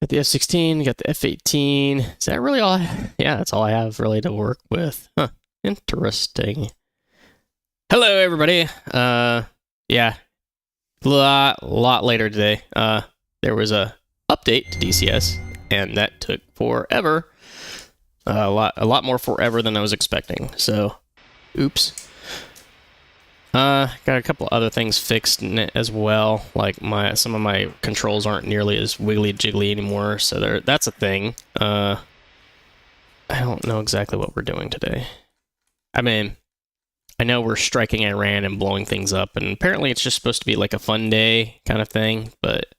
Got the F-16, got the F-18. Is that really all yeah, that's all I have really to work with. Huh. Interesting. Hello, everybody. Yeah. Lot later today. There was a update to DCS, and that took forever. A lot more forever than I was expecting. So, oops. Got a couple other things fixed in it as well. Like some of my controls aren't nearly as wiggly jiggly anymore, so that's a thing. I don't know exactly what we're doing today. I mean, I know we're striking Iran and blowing things up, and apparently it's just supposed to be like a fun day kind of thing, but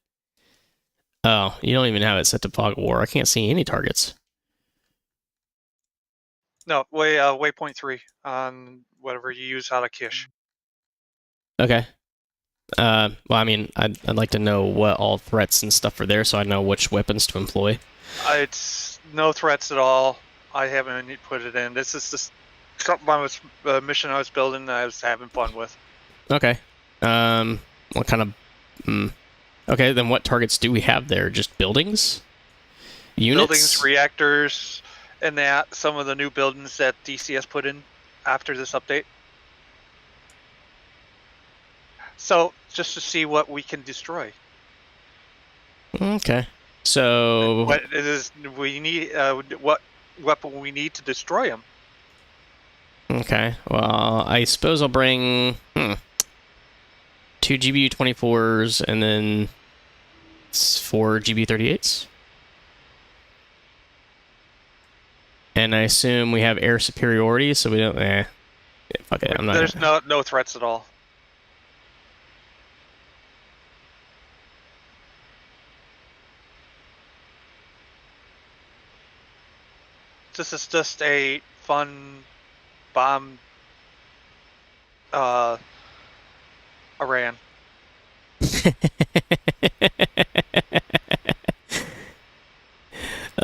oh, you don't even have it set to fog of war. I can't see any targets. No, waypoint 3 on whatever you use out of Kish. Okay. Well, I mean, I'd like to know what all threats and stuff are there, so I know which weapons to employ. It's no threats at all. I haven't put it in. This is just something mission I was building that I was having fun with. Okay. What kind of... Okay, then what targets do we have there? Just buildings? Units? Buildings, reactors, and that. Some of the new buildings that DCS put in after this update. So, just to see what we can destroy. Okay. So... What it is we need, what weapon we need to destroy them. Okay. Well, I suppose I'll bring... 2 GBU-24s and then 4 GBU-38s. And I assume we have air superiority, so we don't... Fuck it, I'm not... There's no threats at all. This is just a fun bomb Iran.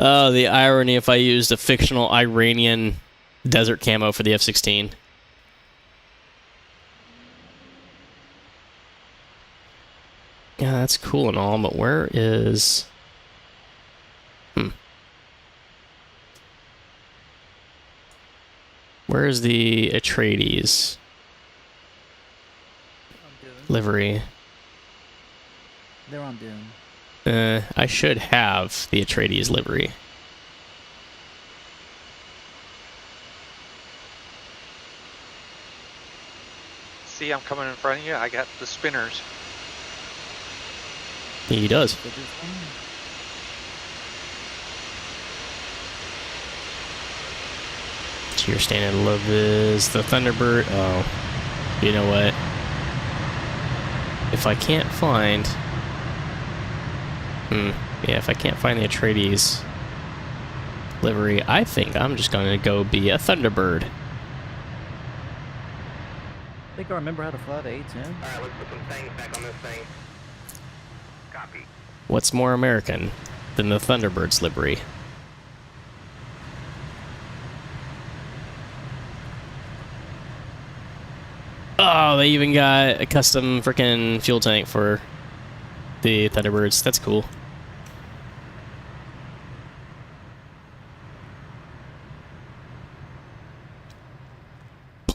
Oh, the irony if I used a fictional Iranian desert camo for the F-16. Yeah, that's cool and all, but where is... Where is the Atreides livery? They're on Dune. I should have the Atreides livery. See, I'm coming in front of you. I got the spinners. He does. So your standard love is the Thunderbird. Oh, you know what? If I can't find... Yeah, if I can't find the Atreides livery, I think I'm just going to go be a Thunderbird. I think I remember how to fly the A-10. Alright, let's put some things back on this thing. Copy. What's more American than the Thunderbird's livery? Oh, they even got a custom freaking fuel tank for the Thunderbirds. That's cool.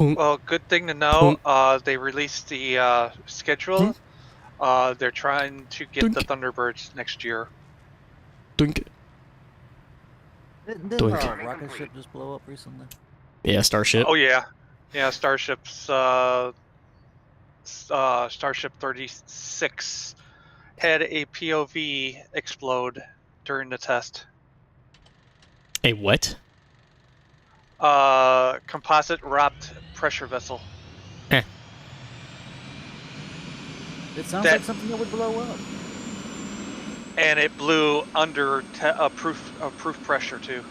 Well, good thing to know. They released the schedule. They're trying to get the Thunderbirds next year. Dunk. Didn't Doink. our rocket ship just blow up recently? Yeah, Starship. Oh yeah, yeah. Starship's Starship 36 had a POV explode during the test. A what? Composite wrapped pressure vessel. It sounds like something that would blow up. And it blew under proof pressure too.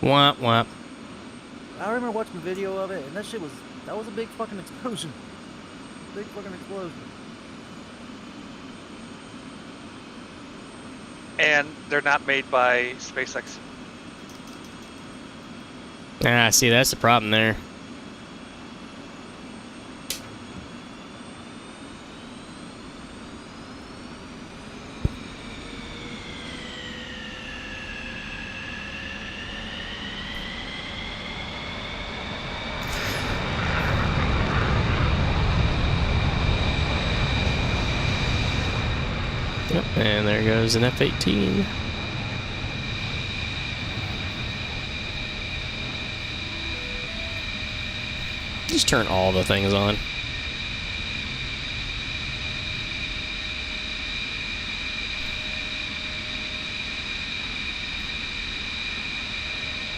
Womp womp. I remember watching the video of it, and that was a big fucking explosion. Big fucking explosion. And they're not made by SpaceX. Ah, see, that's the problem there. Yep, and there goes an F-18. Just turn all the things on.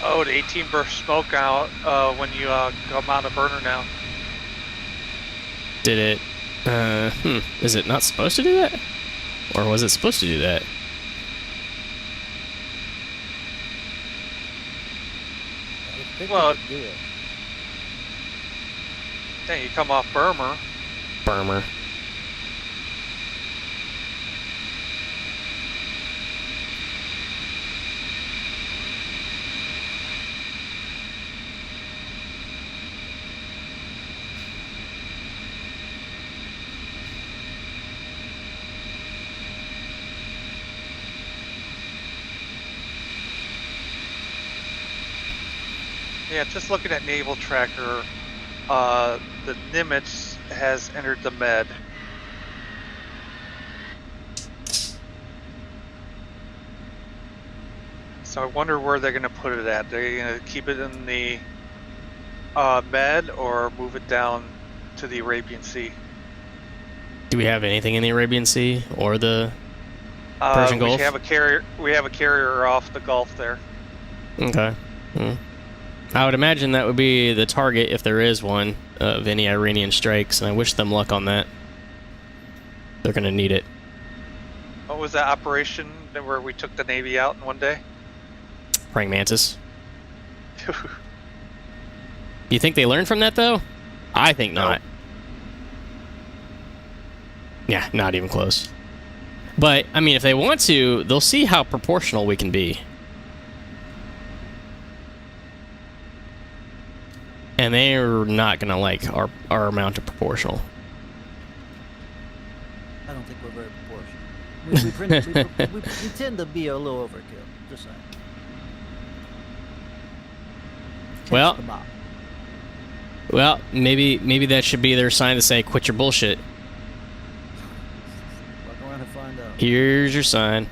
Oh, the 18 burst smoke out when you come out of burner now. Did it? Is it not supposed to do that? Or was it supposed to do that? I think Well, they could do it. Then you come off burner. Burmer. Yeah, just looking at Naval Tracker, the Nimitz has entered the Med. So I wonder where they're going to put it at. They're going to keep it in the Med or move it down to the Arabian Sea. Do we have anything in the Arabian Sea or the Persian Gulf? We have a carrier. We have a carrier off the Gulf there. Okay. I would imagine that would be the target, if there is one, of any Iranian strikes, and I wish them luck on that. They're going to need it. What was that operation where we took the Navy out in one day? Praying Mantis. You think they learned from that, though? I think not. Yeah, not even close. But, I mean, if they want to, they'll see how proportional we can be. And they're not going to like our amount of proportional. I don't think we're very proportional. We tend to be a little overkill. Just saying. Well, Come on. well, maybe that should be their sign to say, quit your bullshit. Walk around and find out. Here's your sign.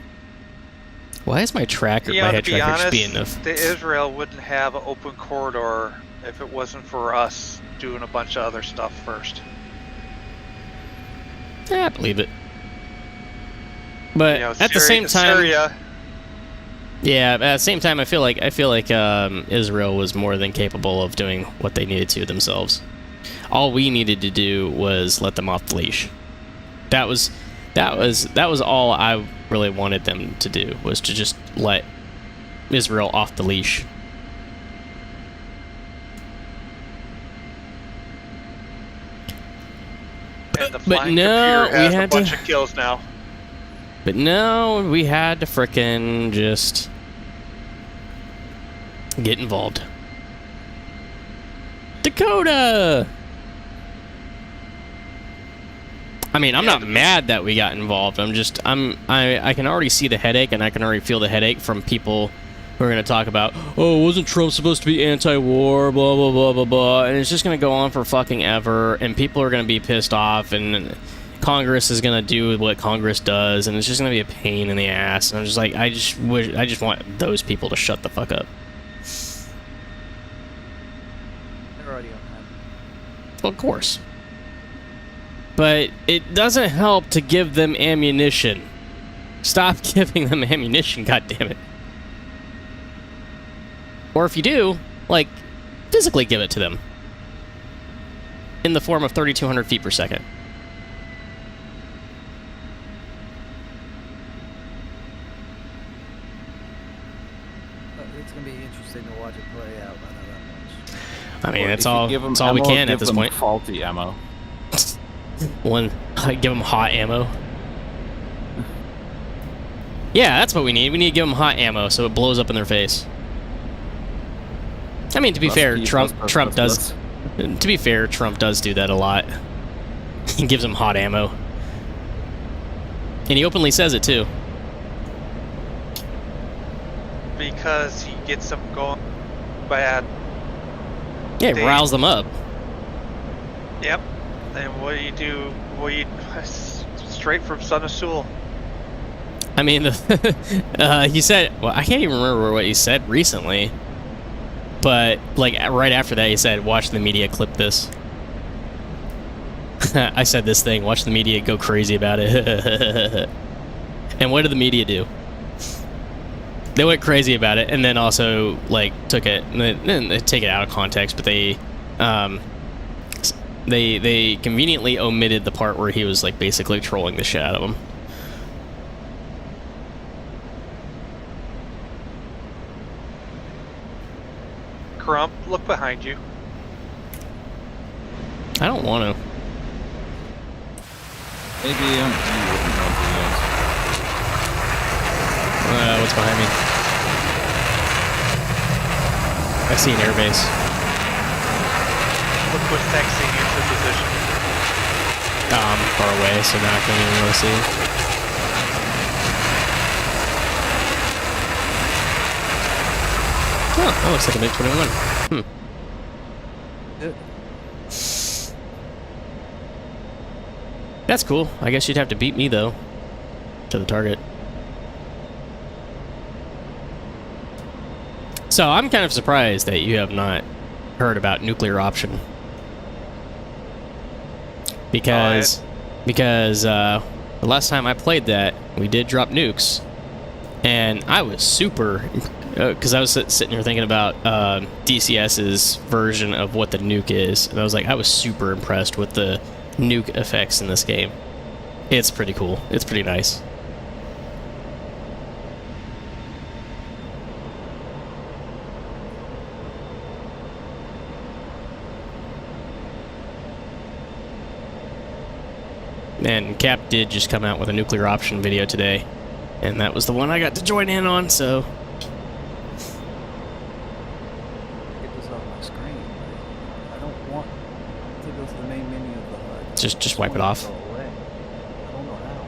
Why is my tracker, my head to be tracker honest, speeding enough? the Israel wouldn't have an open corridor if it wasn't for us doing a bunch of other stuff first. Yeah, I believe it. But You know, at the same time, Syria, yeah, at the same time, I feel like Israel was more than capable of doing what they needed to themselves. All we needed to do was let them off the leash. That was all I really wanted them to do, was to just let Israel off the leash. and the But flying no, computer has we a had bunch to- of kills now. But no, we had to frickin' just get involved. Dakota! I mean, I'm not mad that we got involved. I can already see the headache, and I can already feel the headache from people who are going to talk about, oh, wasn't Trump supposed to be anti-war, blah, blah, blah, blah, blah. And it's just going to go on for fucking ever, and people are going to be pissed off, and Congress is going to do what Congress does, and it's just going to be a pain in the ass. And I'm just like, I just want those people to shut the fuck up. They're already on that. Well, of course. But it doesn't help to give them ammunition. Stop giving them ammunition, goddammit. Or if you do, like, physically give it to them. In the form of 3,200 feet per second. It's gonna be interesting to watch it play out. I know that much. I mean, Or that's if you all, give 'em that's all we ammo, can at give this them point. Faulty ammo. Give them hot ammo. Yeah, that's what we need. We need to give them hot ammo so it blows up in their face. I mean, to be fair, Trump does. To be fair, Trump does do that a lot. He gives them hot ammo, and he openly says it too. Because he gets them going bad. Yeah, he riles them up. Yep. And what do you do? Straight from Son of Sewell. I mean, he said, well, I can't even remember what he said recently, but like right after that, he said, "Watch the media clip this." I said this thing, watch the media go crazy about it. And what did the media do? They went crazy about it, and then also like took it, and they take it out of context, but they conveniently omitted the part where he was like basically trolling the shit out of him. Crump, look behind you. I don't want to. Maybe I'm looking for What's behind me? I see an airbase. Look what's taxiing into position. I'm far away, so now I can't even really see. Oh, that looks like a MiG-21. That's cool. I guess you'd have to beat me, though, to the target. So, I'm kind of surprised that you have not heard about nuclear option. Because the last time I played that, we did drop nukes. And I was super... Because I was sitting here thinking about DCS's version of what the nuke is. And I was like, I was super impressed with the nuke effects in this game. It's pretty cool. It's pretty nice. And Cap did just come out with a nuclear option video today, and that was the one I got to join in on, so... Get this off my screen. I don't want to go to the main menu of the HUD. Just wipe it off. Go away. I don't know how.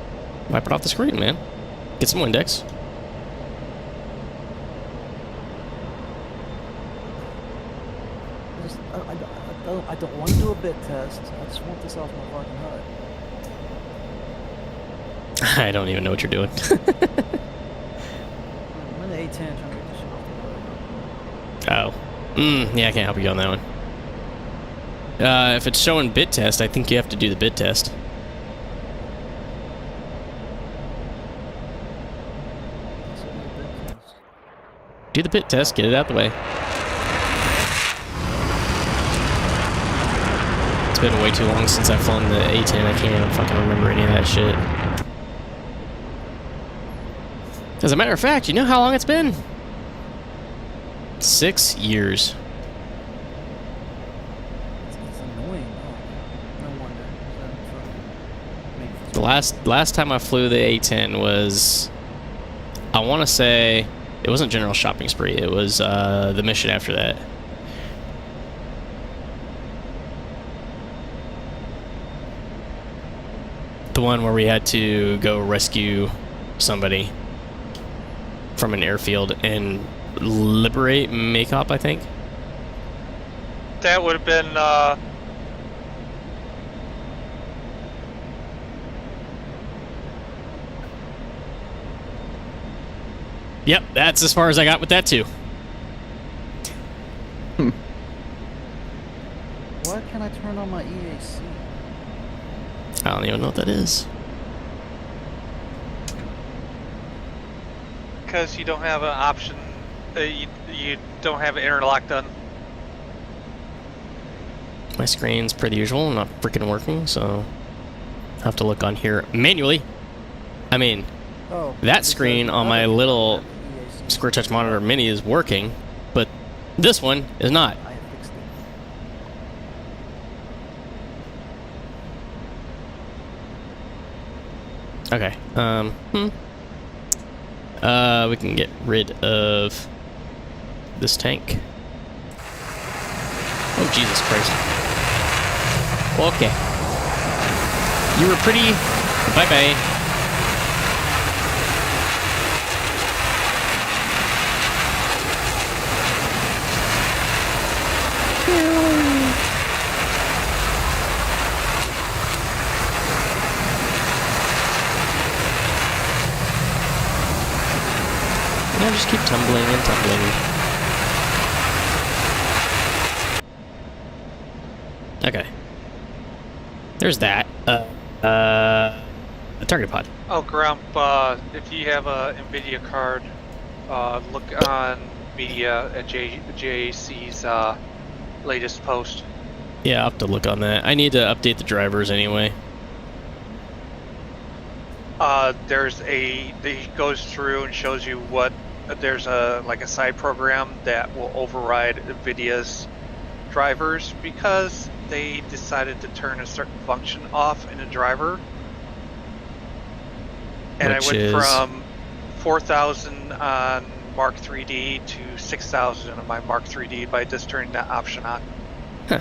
Wipe it off the screen, man. Get some Windex. I don't want to do a bit test. I just want this off my fucking HUD. I don't even know what you're doing. I'm in the A10 trying to get this shit off the HUD. Oh. Yeah, I can't help you on that one. If it's showing bit test, I think you have to do the bit test. Do the bit test, get it out the way. It's been way too long since I've flown the A10, I can't even fucking remember any of that shit. As a matter of fact, you know how long it's been? 6 years. It's annoying. Oh, no wonder. The last time I flew the A10 was, I want to say, it wasn't General Shopping Spree. It was the mission after that. The one where we had to go rescue somebody from an airfield and liberate Makeup, I think. That would have been, Yep, that's as far as I got with that too. Why can't I turn on my EAC? I don't even know what that is. because you don't have an option, you don't have an interlock done. My screen's per the usual, not freaking working, so I have to look on here manually. I mean, that screen on my little Square Touch Monitor Mini is working, but this one is not. I fixed it. Okay. We can get rid of this tank. Oh, Jesus Christ. Okay. You were pretty. Bye-bye. just keep tumbling and tumbling. Okay. There's that. A target pod. Oh, Grump, if you have a NVIDIA card, look on media at JAC's latest post. Yeah, I'll have to look on that. I need to update the drivers anyway. It goes through and shows you what, there's a side program that will override NVIDIA's drivers because they decided to turn a certain function off in a driver. And Which I went is? from 4,000 on Mark 3D to 6,000 on my Mark 3D by just turning that option on. Huh.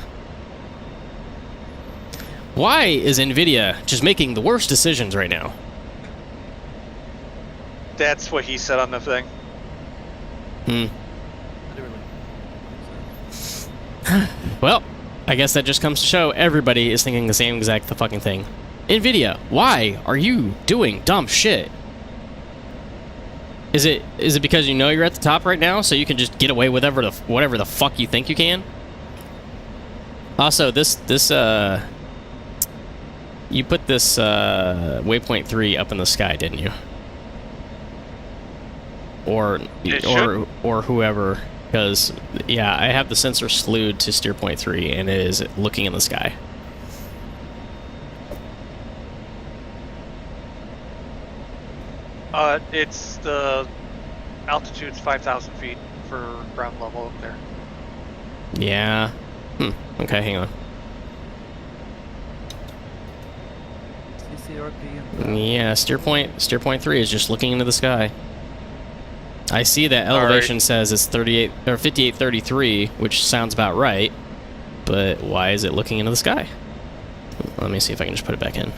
Why is NVIDIA just making the worst decisions right now? That's what he said on the thing. Well, I guess that just comes to show everybody is thinking the same exact fucking thing. NVIDIA, why are you doing dumb shit? Is it because you know you're at the top right now, so you can just get away with whatever the fuck you think you can? Also, you put this waypoint 3 up in the sky, didn't you? Or whoever, because yeah, I have the sensor slewed to steer point 3 and it is looking in the sky. It's the altitude's 5,000 feet for ground level up there. Yeah. Okay, hang on. CCRP. Yeah, steer point 3 is just looking into the sky. I see that elevation says it's 38 or 5833, which sounds about right. But why is it looking into the sky? Let me see if I can just put it back in.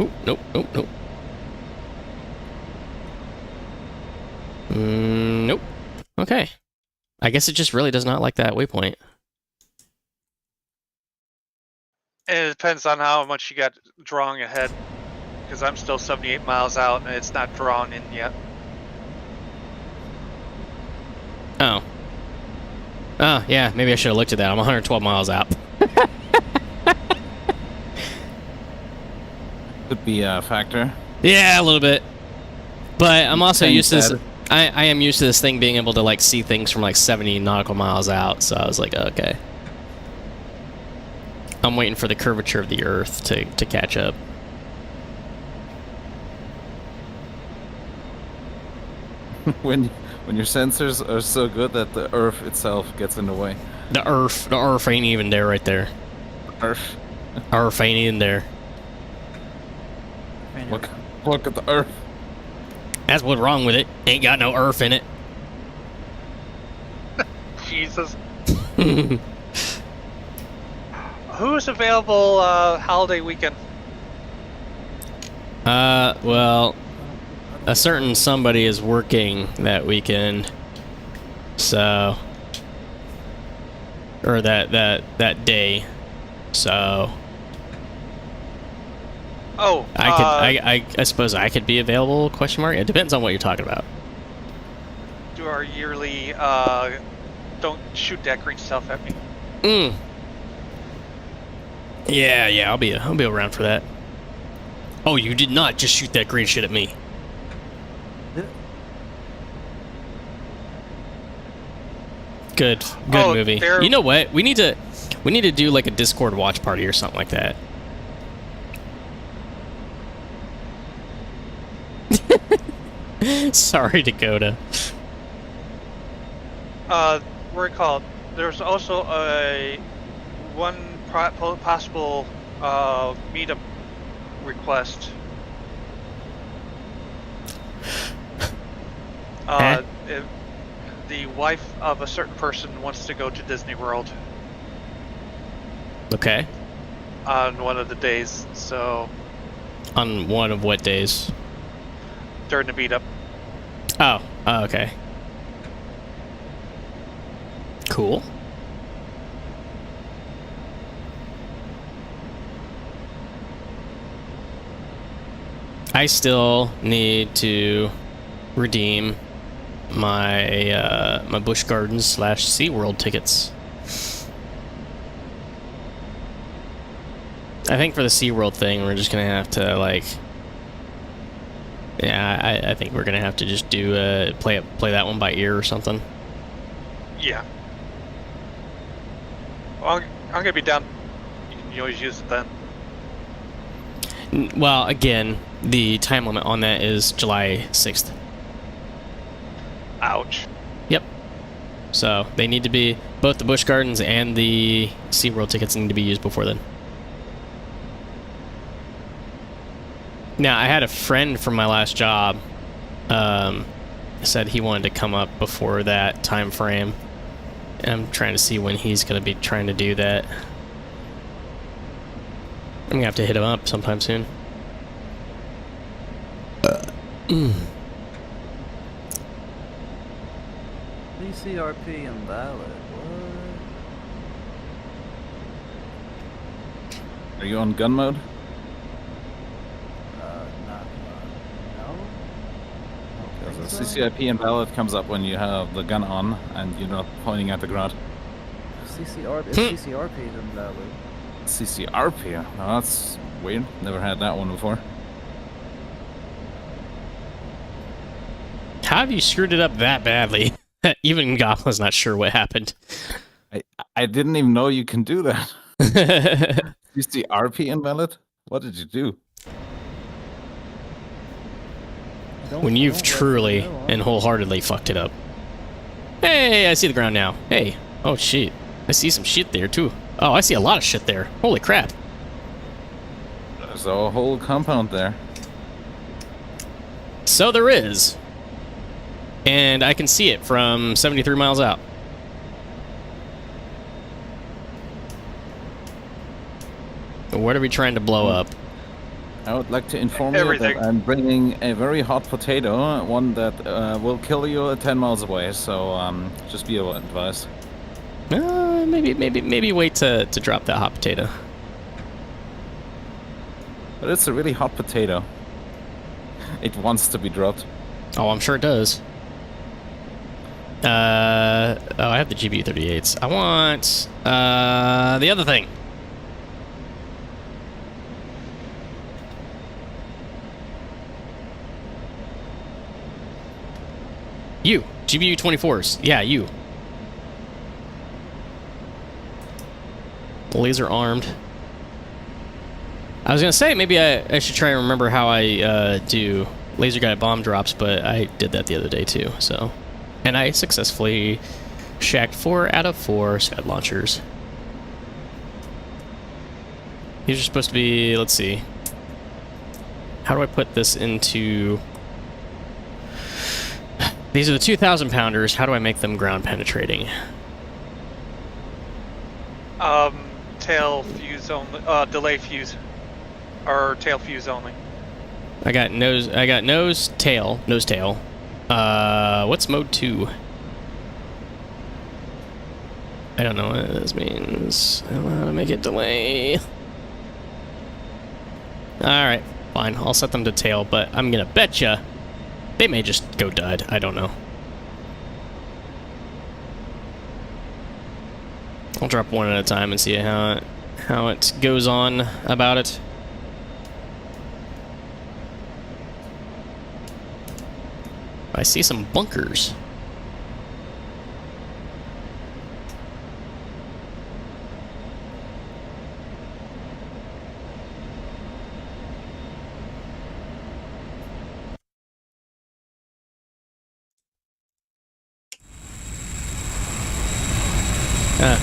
Oh, nope. Nope. Okay. I guess it just really does not like that waypoint. And it depends on how much you got drawing ahead, because I'm still 78 miles out and it's not drawn in yet. Oh. Oh, yeah, maybe I should have looked at that. I'm 112 miles out. Could be a factor. Yeah, a little bit. But I'm also Same used to this. status. I am used to this thing being able to like see things from like 70 nautical miles out, so I was like, okay. I'm waiting for the curvature of the Earth to catch up. when your sensors are so good that the Earth itself gets in the way. The Earth ain't even there right there. Earth. Earth ain't even there. Look at the Earth. That's what's wrong with it. Ain't got no Earth in it. Jesus. Who's available holiday weekend? Well, a certain somebody is working that weekend, so, or that day, so. Oh, I suppose I could be available? Question mark. It depends on what you're talking about. do our yearly don't shoot that green stuff at me. Yeah, I'll be around for that. Oh, you did not just shoot that green shit at me. Good movie. You know what? We need to do like a Discord watch party or something like that. Sorry, Dakota. Recall, there's also one possible meetup request. If the wife of a certain person wants to go to Disney World Okay. on one of the days, so On one of what days? during the meetup. Oh, okay. Cool. I still need to redeem my my Busch Gardens / SeaWorld tickets. I think for the SeaWorld thing, we're just gonna have to like, yeah, I think we're gonna have to just do play that one by ear or something. Yeah. Well, I'm gonna be down. You can always use it then. Well, again, the time limit on that is July 6th. Ouch. Yep. So they need to be, both the Busch Gardens and the SeaWorld tickets need to be used before then. Now, I had a friend from my last job said he wanted to come up before that time frame. And I'm trying to see when he's going to be trying to do that. I'm going to have to hit him up sometime soon. DCRP invalid. What? Are you on gun mode? Not. No? Because the CCIP invalid comes up when you have the gun on and you're not pointing at the ground. CCRP is invalid. CCRP? No, that's weird. Never had that one before. How have you screwed it up that badly? Even Goblin's not sure what happened. I didn't even know you can do that. CCRP invalid? What did you do? When you've truly and wholeheartedly fucked it up. Hey, I see the ground now. Hey. Oh, shit. I see some shit there, too. Oh, I see a lot of shit there. Holy crap. There's a whole compound there. So there is. And I can see it from 73 miles out. What are we trying to blow up? I would like to inform you that I'm bringing a very hot potato, one that will kill you 10 miles away, so just be advised. Maybe wait to drop that hot potato. But it's a really hot potato. It wants to be dropped. Oh, I'm sure it does. Oh, I have the GBU-38s. I want the other thing. You, GBU-24s. Yeah, you. Laser armed. I was gonna say maybe I should try and remember how I do laser guided bomb drops, but I did that the other day too. So, and I successfully shacked 4 out of 4 Scud launchers. These are supposed to be. Let's see. How do I put this into? These are the 2,000 pounders. How do I make them ground penetrating? Tail fuse only. Delay fuse, or tail fuse only. I got nose, tail. What's mode 2? I don't know what this means. I don't know how to make it delay. Alright, fine. I'll set them to tail, but I'm gonna betcha they may just go dud. I don't know. I'll drop one at a time and see how it goes on about it. I see some bunkers.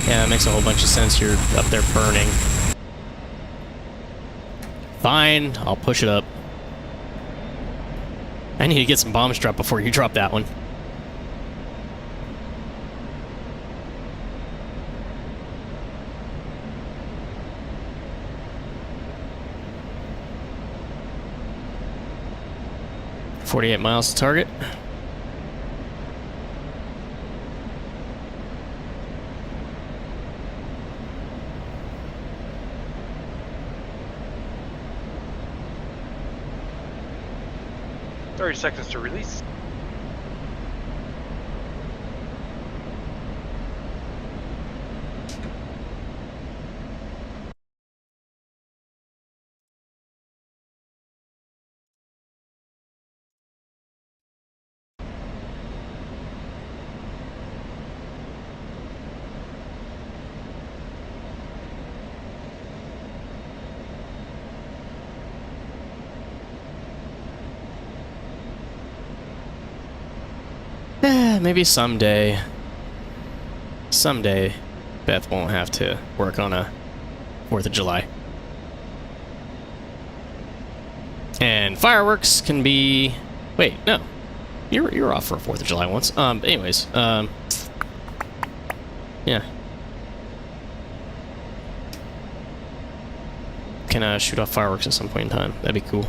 Yeah, it makes a whole bunch of sense. You're up there burning. Fine, I'll push it up. I need to get some bombs dropped before you drop that one. .48 miles to target. 30 seconds to release. Maybe someday. Someday, Beth won't have to work on a 4th of July. And fireworks can be... Wait, no. You're off for a 4th of July once. Anyways, yeah. Can shoot off fireworks at some point in time. That'd be cool.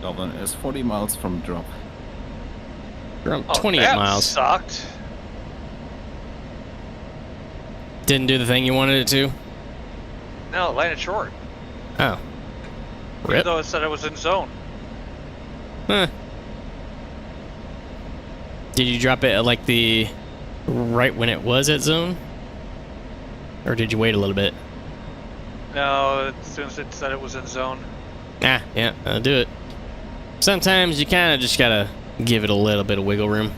Dublin is 40 miles from drop. You're on Oh, 28 that miles. sucked. Didn't do the thing you wanted it to? No, it landed short. Oh. Even Rip. though it said it was in zone. Huh. Did you drop it at like the... right when it was at zone? Or did you wait a little bit? No, as soon as it said it was in zone. Ah, yeah, I'll do it. Sometimes you kind of just gotta give it a little bit of wiggle room.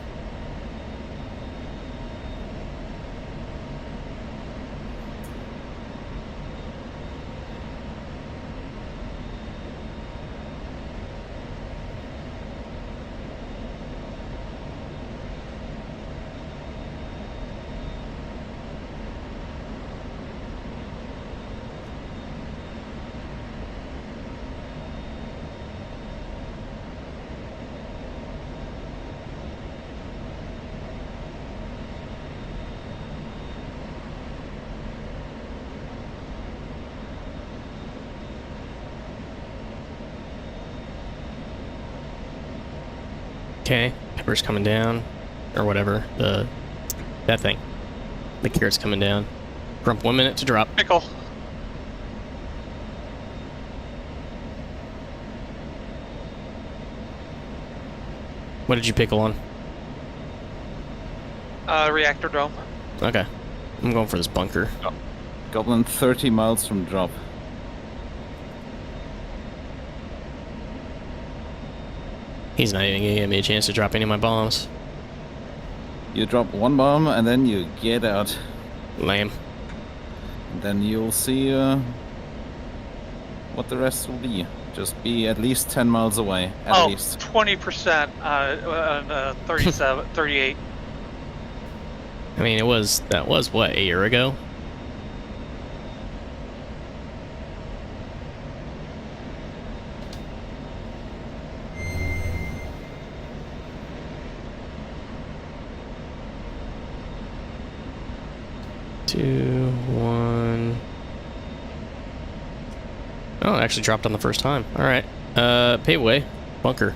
Okay, pepper's coming down, or whatever, that thing. The carrot's coming down. Grump 1 minute to drop. Pickle. What did you pickle on? Reactor dome. Okay, I'm going for this bunker. Goblin 30 miles from drop. He's not even gonna give me a chance to drop any of my bombs. You drop one bomb and then you get out. Lame. And then you'll see what the rest will be. Just be at least 10 miles away, at least. 20% on 37, 38. I mean, that was what, a year ago? Two, one. Oh, it actually dropped on the first time. All right. Pave away. Bunker.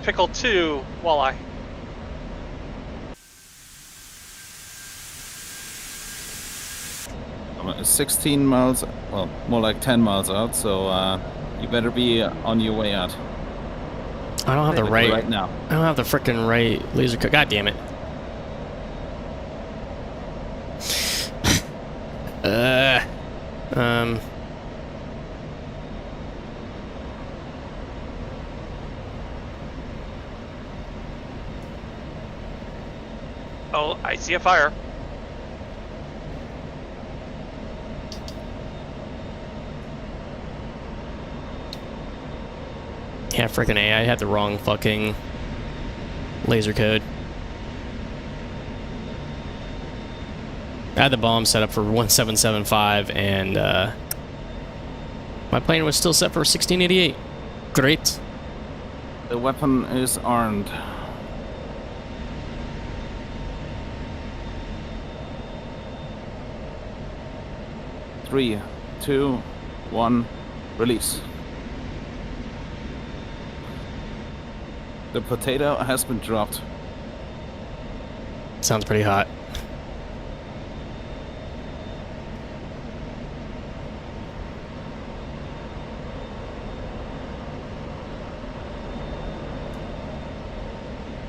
Pickle 2, walleye. I'm 16 miles, well, more like 10 miles out, so you better be on your way out. I don't have the right right now. I don't have the frickin' right laser cut. God damn it. Oh, I see a fire. Yeah, freaking A, I had the wrong fucking laser code. I had the bomb set up for 1775, and my plane was still set for 1688. Great. The weapon is armed. Three, two, one, release. The potato has been dropped. Sounds pretty hot.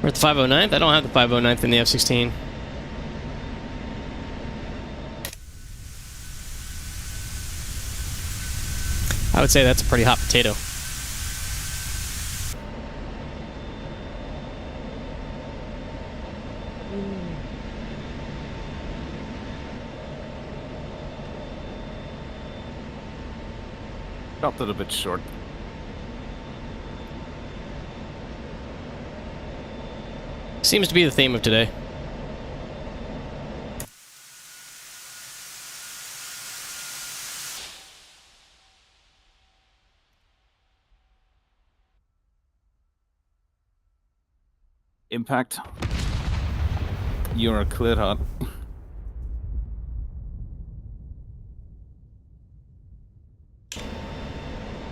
We're at the 509th? I don't have the 509th in the F-16. I would say that's a pretty hot potato. Dropped it a bit short. Seems to be the theme of today. Impact. You're cleared hot.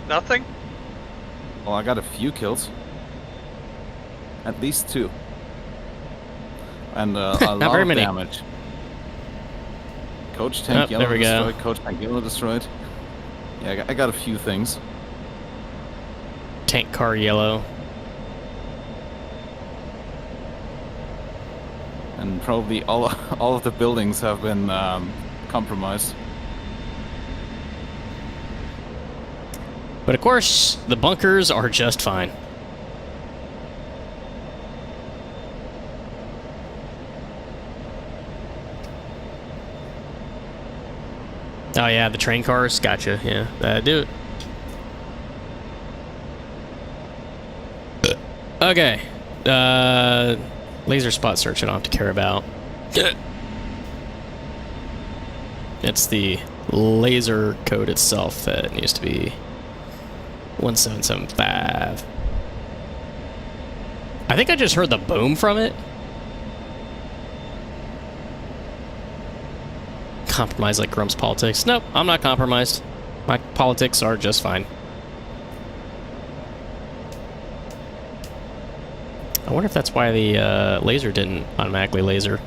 Nothing? Well, I got a few kills. At least 2. And a lot very of many. damage. Coach tank yellow there we go. destroyed. Coach tank yellow destroyed. Yeah, I got a few things. Tank car yellow. And probably all of the buildings have been compromised. But of course, the bunkers are just fine. Oh yeah, the train cars. Gotcha. Yeah, that'd do it. Okay. Laser spot search I don't have to care about. It's the laser code itself that needs to be 1775. I think I just heard the boom from it. Compromise like Grump's politics. Nope, I'm not compromised. My politics are just fine. I wonder if that's why the laser didn't automatically laser.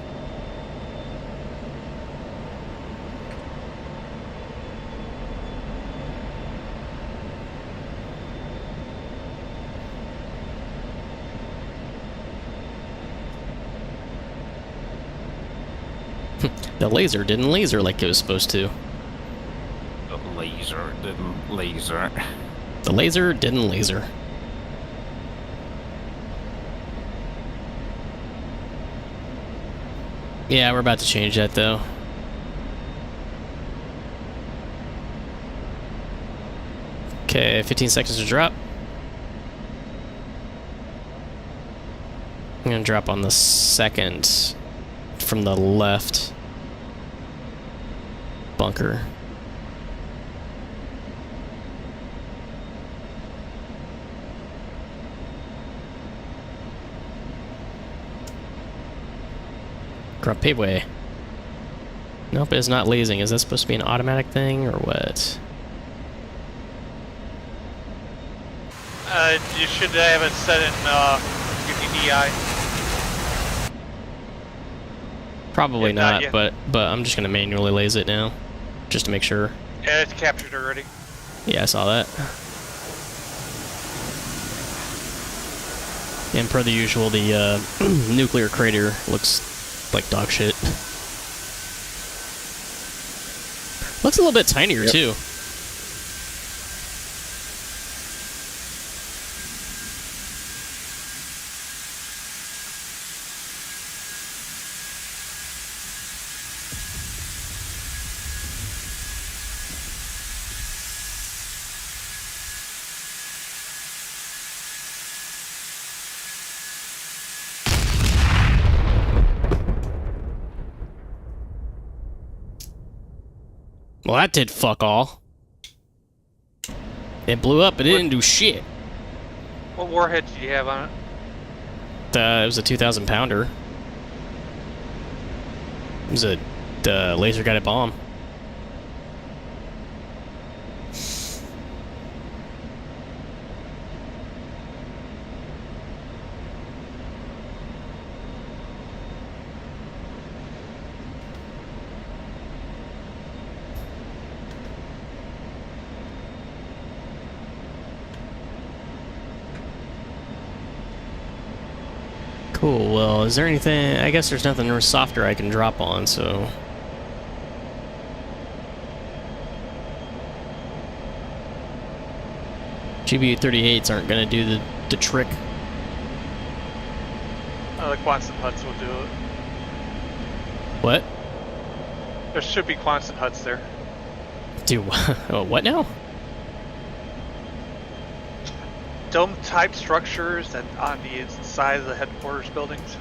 The laser didn't laser like it was supposed to. The laser didn't laser. The laser didn't laser. Yeah, we're about to change that though. Okay, 15 seconds to drop. I'm gonna drop on the second from the left bunker. Grub paveway. Nope, it's not lasing. Is that supposed to be an automatic thing or what? You should have it set in UPDI. Probably Yeah, not not, yet. but I'm just gonna manually laze it now, just to make sure. Yeah, it's captured already. Yeah, I saw that. And per the usual, the nuclear crater looks like dog shit. Looks a little bit tinier, too. Well, that did fuck all. It blew up, but it didn't do shit. What warhead did you have on it? It was a 2,000 pounder. It was a laser guided bomb. Cool, well, is there anything... I guess there's nothing softer I can drop on, so... GBU-38s aren't gonna do the trick. The Quonset huts will do it. What? There should be Quonset huts there. Do what now? Dome-type structures that on the side of the headquarters buildings.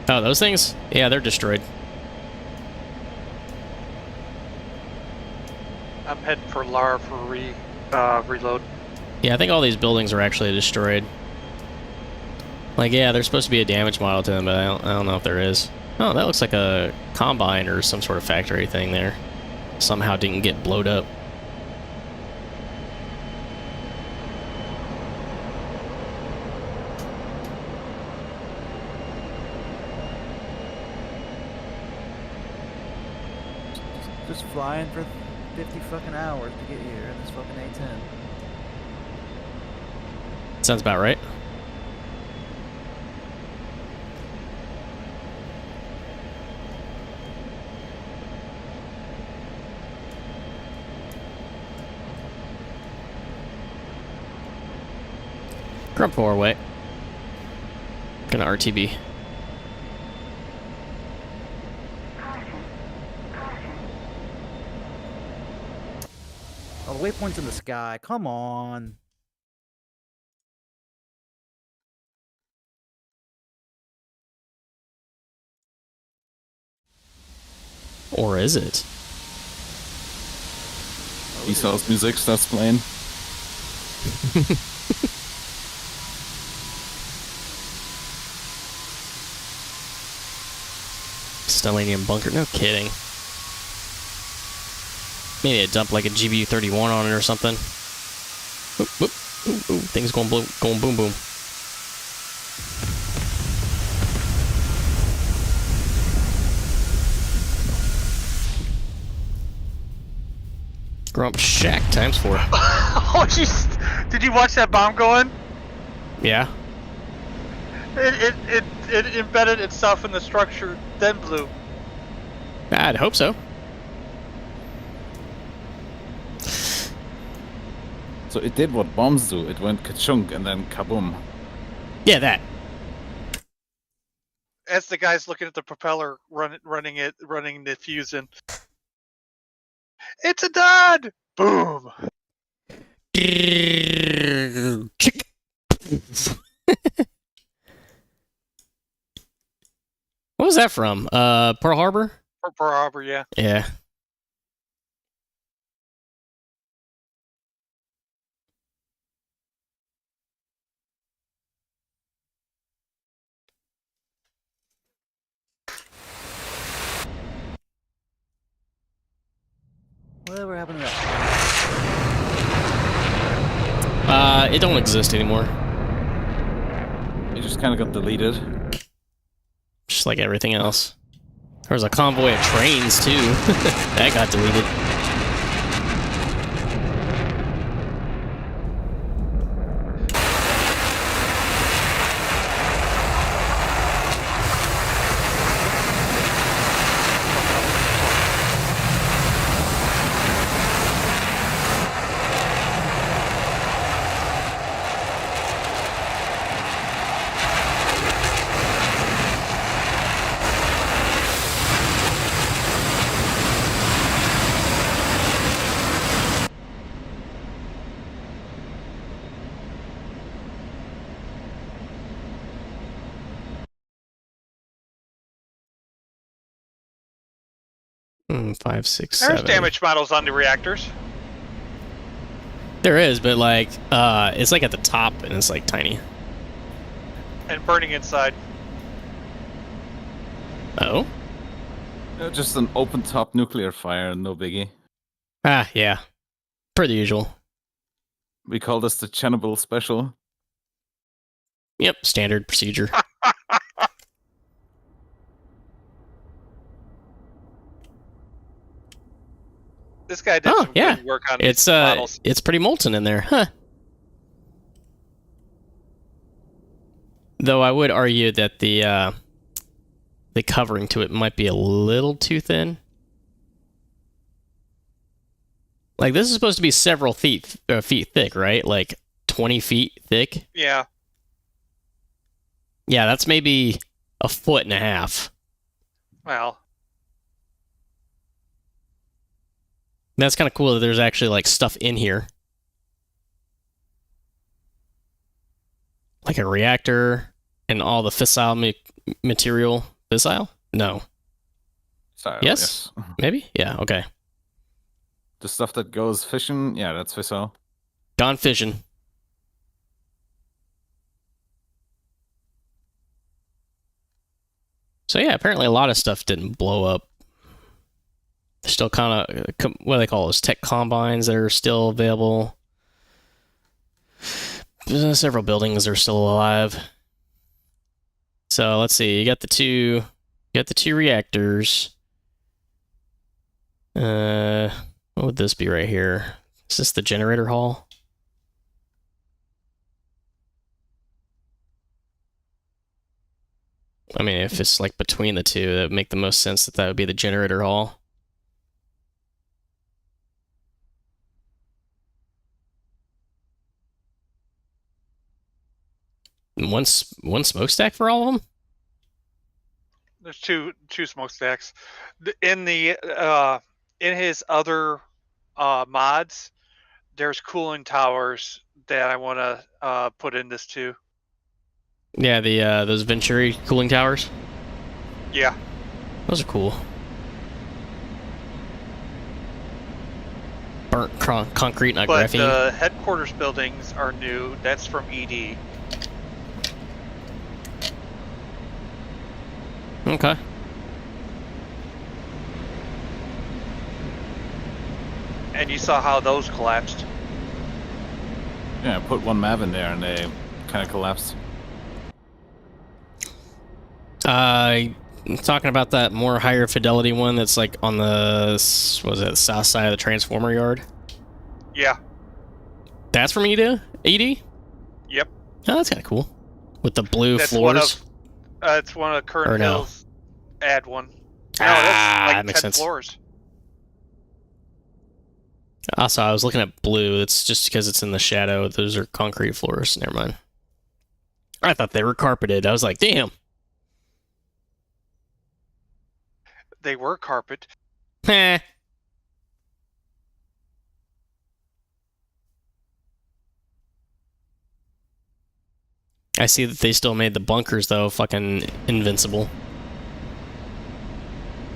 Oh, those things? Yeah, they're destroyed. I'm heading for Lara for reload. Yeah, I think all these buildings are actually destroyed. Like, yeah, there's supposed to be a damage model to them, but I don't know if there is. Oh, that looks like a combine or some sort of factory thing there. Somehow didn't get blowed up. Just flying for 50 fucking hours to get here in this fucking A-10. Sounds about right. Grump our way. Gonna RTB. Oh, the waypoint's in the sky. Come on. Or is it? DCS music starts playing. Stellanium bunker? No kidding. Maybe a dump like a GBU-31 on it or something. Oop, oop, ooh, ooh. Things going boom boom. Grump Shack times 4. Oh, jeez! Did you watch that bomb go in? Yeah. It embedded itself in the structure, then blew. I'd hope so. So it did what bombs do. It went ka-chunk and then kaboom. Yeah, that. As the guy's looking at the propeller, running the fuse in. It's a dud! Boom! Chick. What was that from? Pearl Harbor? Pearl Harbor, yeah. Yeah. Whatever happened to that? It don't exist anymore. It just kind of got deleted. Just like everything else. There was a convoy of trains, too. That got deleted. 5, 6, There's 7. damage models on the reactors. There is, but like, it's like at the top and it's like tiny. And burning inside. Oh? Just an open top nuclear fire, no biggie. Ah, yeah. Per the usual. We call this the Chernobyl special. Yep, standard procedure. This guy did some good work on these models. It's pretty molten in there, huh? Though I would argue that the covering to it might be a little too thin. Like, this is supposed to be several feet thick, right? Like 20 feet thick. Yeah. Yeah, that's maybe 1.5 feet. Well, that's kind of cool that there's actually like stuff in here. Like a reactor and all the fissile material. Fissile? No. Sorry, yes? Maybe? Yeah, okay. The stuff that goes fishing, yeah, that's fissile. Gone fishing. So yeah, apparently a lot of stuff didn't blow up. There's still kind of, what do they call those, tech combines that are still available. Several buildings are still alive. So let's see, you got the two reactors. What would this be right here? Is this the generator hall? I mean, if it's like between the two, that would make the most sense that would be the generator hall. One smokestack for all of them? there's two smokestacks. In his other mods, there's cooling towers that I want to put in this too. Yeah, those Venturi cooling towers. Yeah, those are cool. Burnt concrete, not but graphene. the headquarters buildings are new. That's from ED. Okay. And you saw how those collapsed. Yeah, I put one map in there and they kind of collapsed. Talking about that more higher fidelity one that's like on the, what was it, the south side of the transformer yard? Yeah. That's from ED? Yep. Oh, that's kind of cool. With the blue that's floors. It's one of Current Hill's add one. No, that's like that makes 10 sense. Floors. Also, I was looking at blue. It's just because it's in the shadow. Those are concrete floors. Never mind. I thought they were carpeted. I was like, damn. They were carpet. Heh. I see that they still made the bunkers, though, fucking invincible.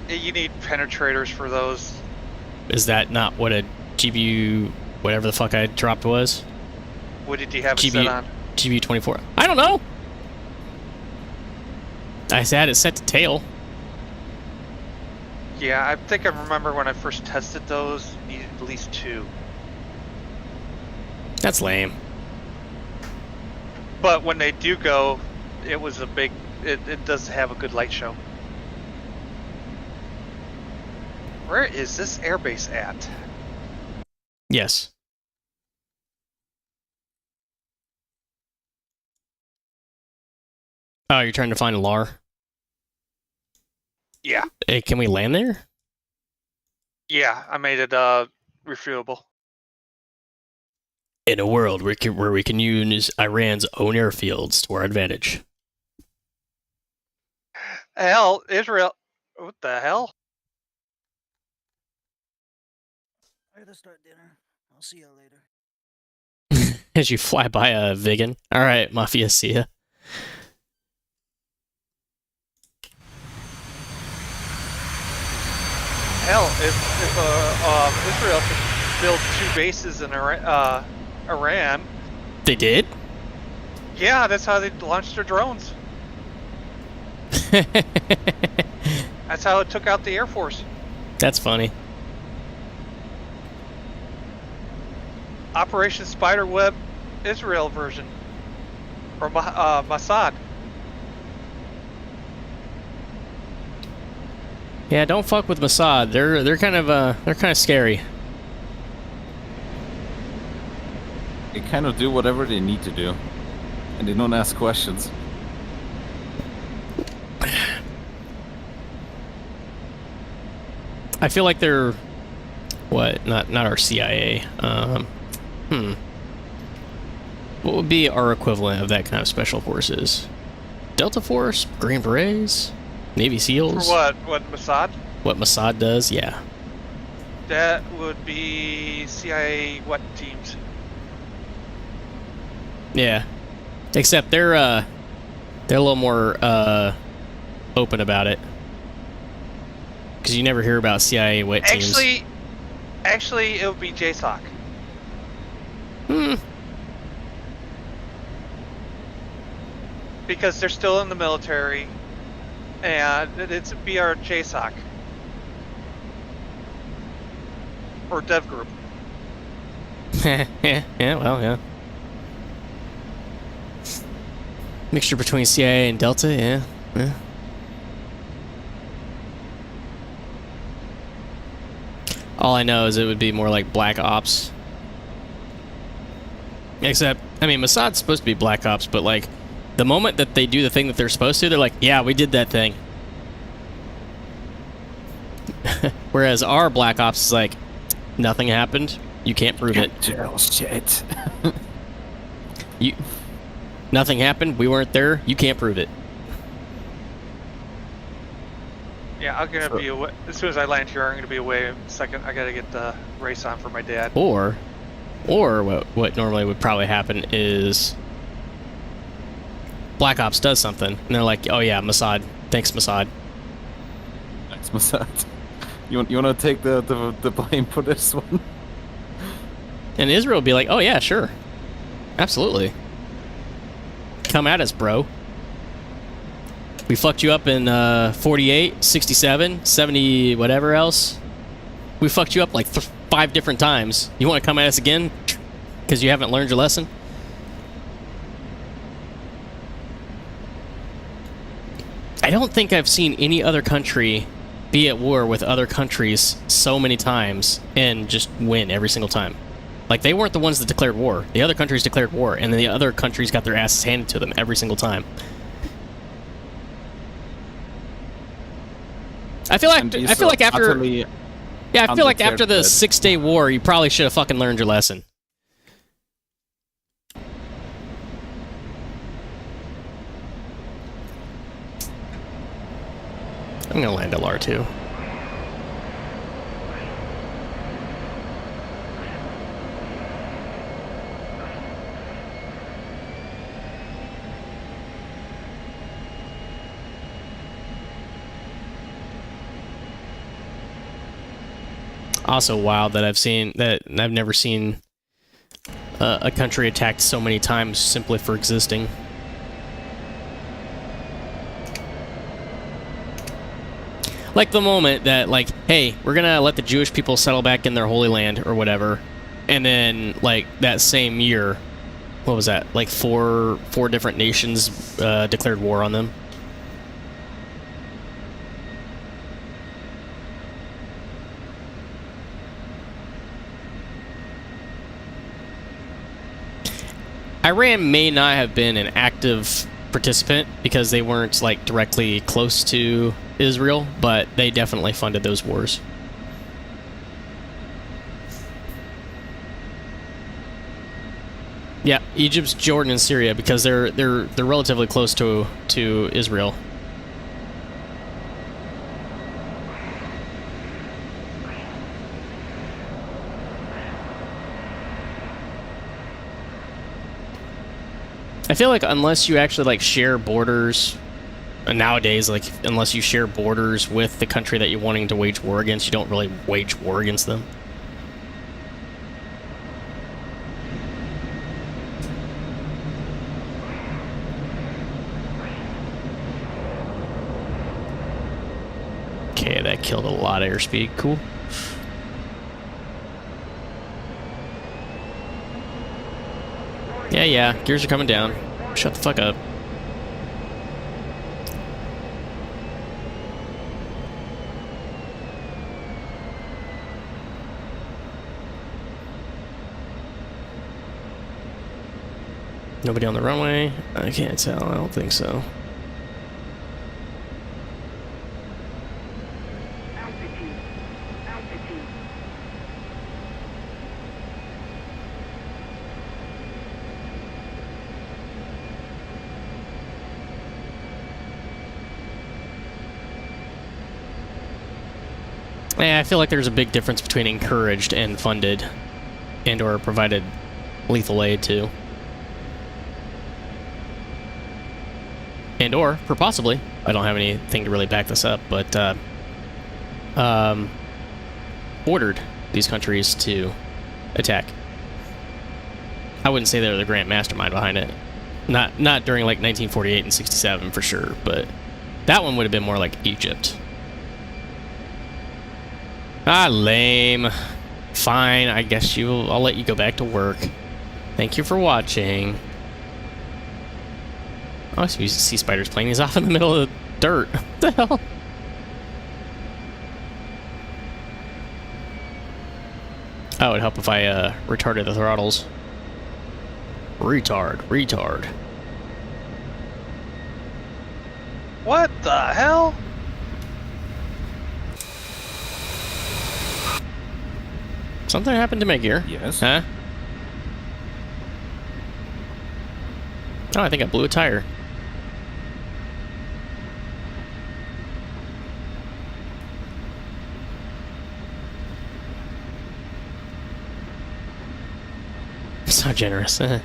You need penetrators for those. Is that not what a GBU, whatever the fuck I dropped was? What did you have it set on? GBU 24. I don't know. I had it set to tail. Yeah, I think I remember when I first tested those, you needed at least 2. That's lame. But when they do go, it was a big... It does have a good light show. Where is this airbase at? Yes. Oh, you're trying to find LAR? Yeah. Hey, can we land there? Yeah, I made it refuelable. In a world where we can use Iran's own airfields to our advantage. Hell, Israel... What the hell? I gotta start dinner. I'll see you later. As you fly by a Vigan. Alright, Mafia, see ya. Hell, if Israel could build 2 bases in Iran, They did? yeah, that's how they launched their drones. That's how it took out the Air Force. That's funny. Operation Spiderweb Israel version. Or Mossad. Yeah, don't fuck with Mossad. They're kind of scary. They kind of do whatever they need to do, and they don't ask questions. I feel like they're what? Not our CIA. What would be our equivalent of that kind of special forces? Delta Force, Green Berets, Navy SEALs. For what? What, Mossad? What Mossad does? Yeah. That would be CIA what teams? Yeah. Except they're a little more open about it. Because you never hear about CIA wet teams. Actually, it would be JSOC. Because they're still in the military, and it's BR JSOC. Or Dev Group. yeah, well, yeah. Mixture between CIA and Delta, yeah. All I know is it would be more like Black Ops. Except, I mean, Mossad's supposed to be Black Ops, but like, the moment that they do the thing that they're supposed to, they're like, yeah, we did that thing. Whereas our Black Ops is like, nothing happened, you can't prove it. Shit. Nothing happened, we weren't there, you can't prove it. Yeah, I'm gonna be away. As soon as I land here, I'm gonna be away in a second. I gotta get the race on for my dad. Or what normally would probably happen is Black Ops does something, and they're like, oh yeah, Mossad. Thanks, Mossad. Thanks, Mossad. You want to take the blame for this one? And Israel would be like, oh yeah, sure. Absolutely. Come at us, bro. We fucked you up in 48, 67, 70, whatever else. We fucked you up like 5 different times. You want to come at us again? Because you haven't learned your lesson? I don't think I've seen any other country be at war with other countries so many times and just win every single time. Like, they weren't the ones that declared war. The other countries declared war, and then the other countries got their asses handed to them every single time. I feel like after the 6-day war, you probably should have fucking learned your lesson. I'm gonna land LR2. Also wild that I've never seen a country attacked so many times simply for existing. Like the moment that, like, hey, we're gonna let the Jewish people settle back in their Holy Land or whatever, and then like that same year, what was that? Like four different nations declared war on them. Iran may not have been an active participant because they weren't like directly close to Israel, but they definitely funded those wars. Yeah, Egypt, Jordan, and Syria because they're relatively close to Israel. I feel like unless you actually like share borders nowadays, like, unless you share borders with the country that you're wanting to wage war against, you don't really wage war against them. Okay, that killed a lot of airspeed. Cool. Yeah, gears are coming down. Shut the fuck up. Nobody on the runway? I can't tell. I don't think so. Yeah, I feel like there's a big difference between encouraged and funded, and or provided lethal aid to. And or, for possibly, I don't have anything to really back this up, but ordered these countries to attack. I wouldn't say they're the grand mastermind behind it. Not during like 1948 and 67 for sure, but that one would have been more like Egypt. Ah, lame. Fine, I guess I'll let you go back to work. Thank you for watching. Oh, I see spiders playing these off in the middle of the dirt. What the hell? Oh, it would help if I retarded the throttles. Retard. What the hell? Something happened to my gear. Yes. Huh? Oh, I think I blew a tire. So generous. Yeah,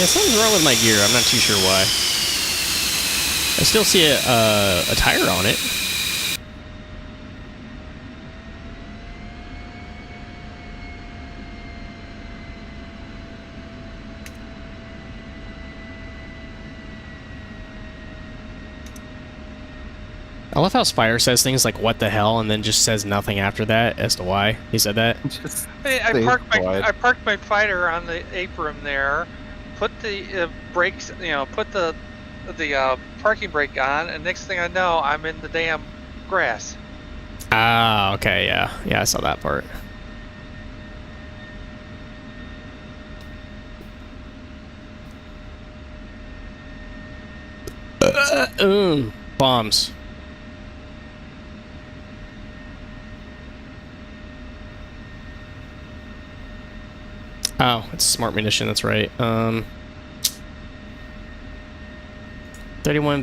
something's wrong with my gear. I'm not too sure why. I still see a tire on it. I love how Spire says things like "what the hell" and then just says nothing after that as to why he said that. I parked my fighter on the apron there, put the brakes, put the parking brake on, and next thing I know, I'm in the damn grass. Ah, okay, yeah, I saw that part. Bombs. Oh, it's smart munition, that's right. 31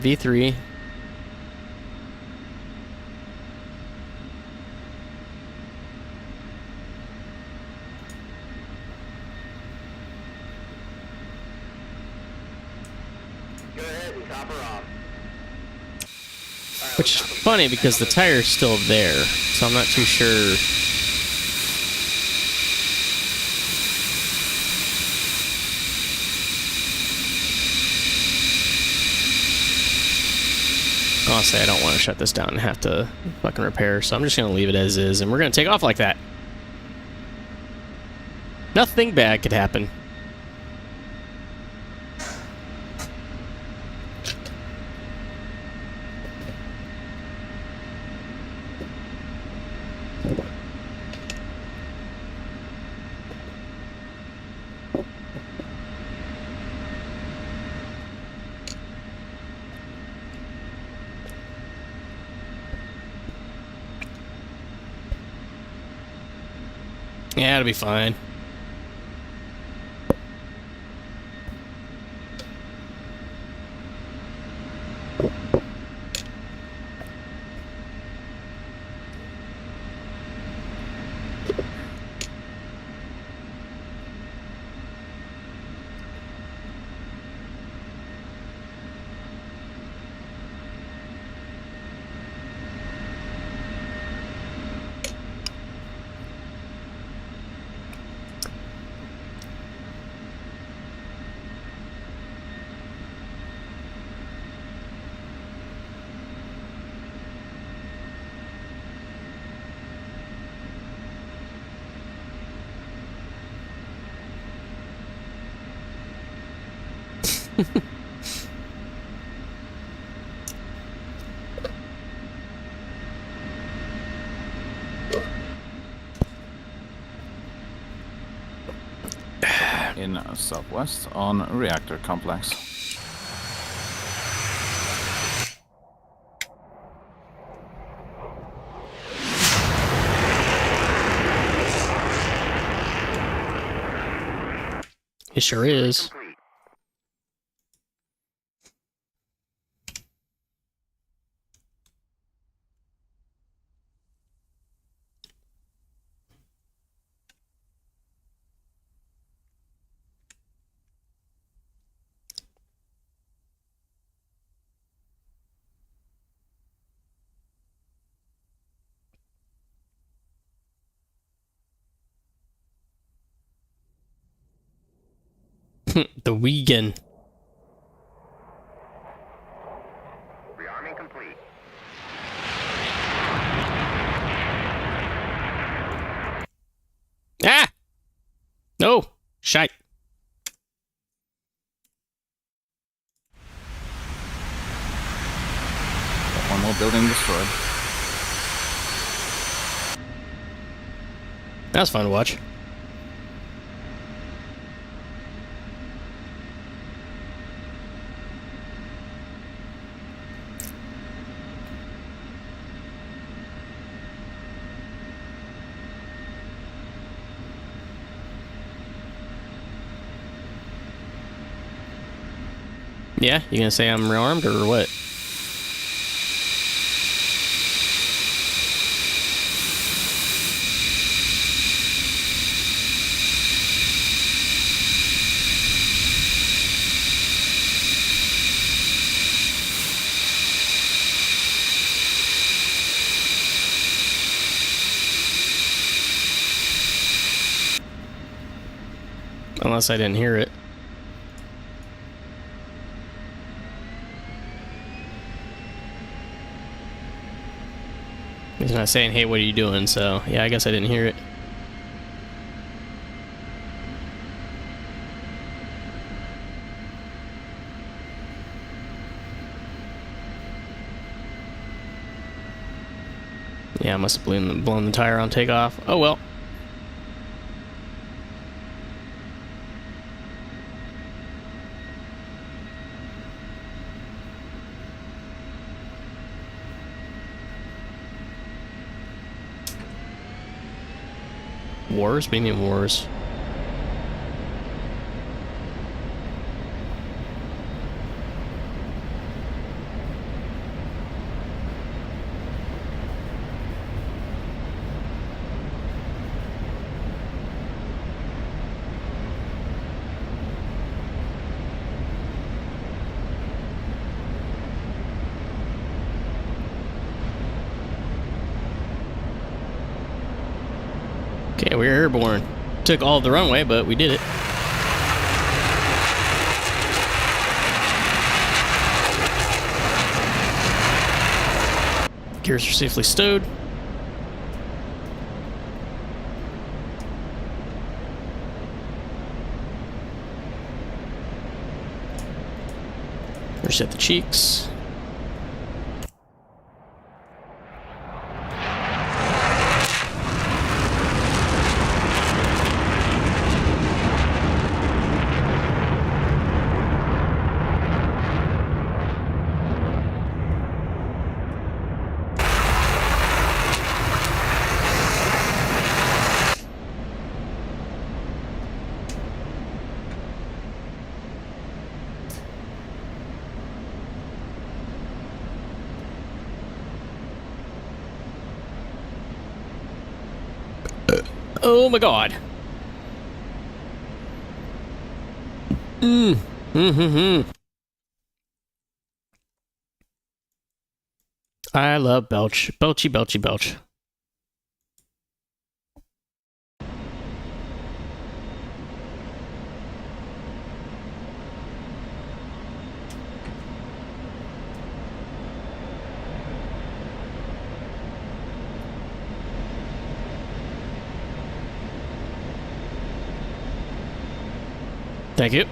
V3. Go ahead and top her off. Which is funny because the tire's still there, so I'm not too sure. Honestly, I don't want to shut this down and have to fucking repair, so I'm just going to leave it as is, and we're going to take off like that. Nothing bad could happen. Yeah, it'll be fine. In southwest on reactor complex. It sure is. The Wigan. Rearming complete. Ah! No! Shite. One more building destroyed. That was fun to watch. Yeah, you gonna say I'm rearmed or what? Unless I didn't hear it. He's not saying, hey, what are you doing? So, yeah, I guess I didn't hear it. Yeah, I must have blown the tire on takeoff. Oh, well. Wars? Meaning wars. Okay, we're airborne. Took all of the runway, but we did it. Gears are safely stowed. Reset the cheeks. Oh my god. I love belch. Belchy, belchy, belch. Thank you.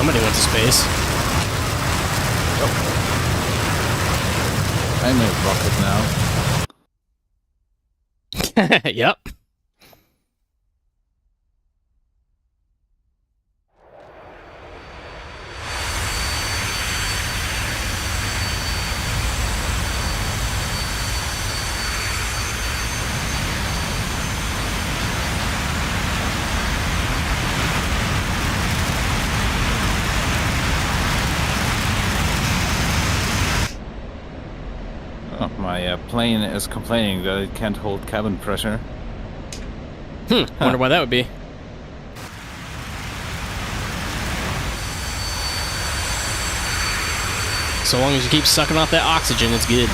Somebody went to space. I'm a rocket now. Yep. Oh, my plane is complaining that it can't hold cabin pressure. Wonder why that would be. So long as you keep sucking off that oxygen, it's good.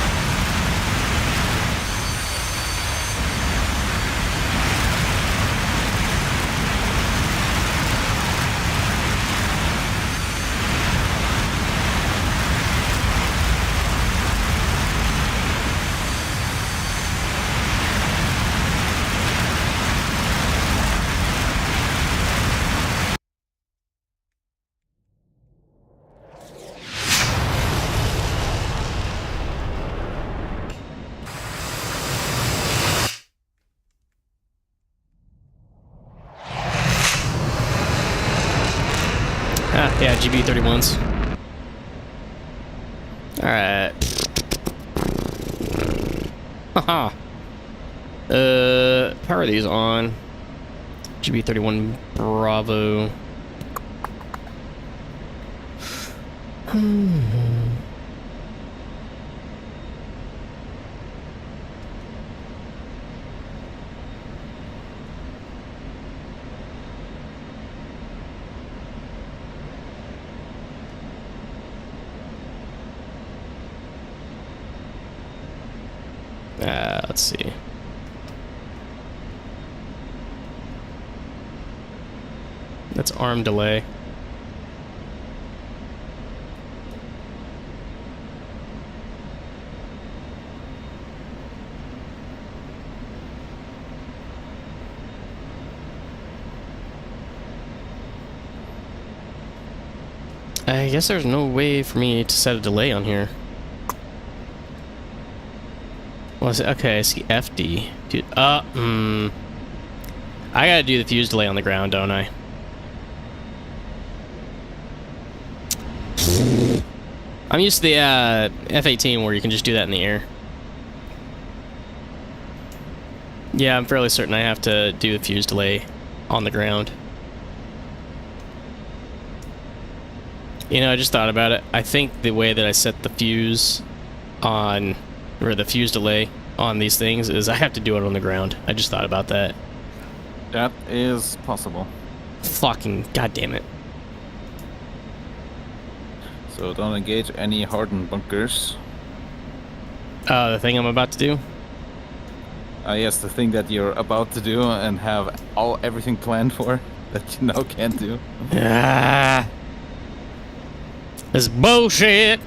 Yeah, GB31s. Alright. Haha. Power these on. GB31 Bravo. Let's see. That's arm delay. I guess there's no way for me to set a delay on here. Well, okay, I see FD. Dude, I gotta do the fuse delay on the ground, don't I? I'm used to the F-18 where you can just do that in the air. Yeah, I'm fairly certain I have to do the fuse delay on the ground. You know, I just thought about it. I think the way that I set the fuse on... or the fuse delay on these things is I have to do it on the ground. I just thought about that. That is possible. Fucking goddamn it. So don't engage any hardened bunkers. The thing I'm about to do? Yes, the thing that you're about to do and have everything planned for that you now can't do. Ah. This is bullshit.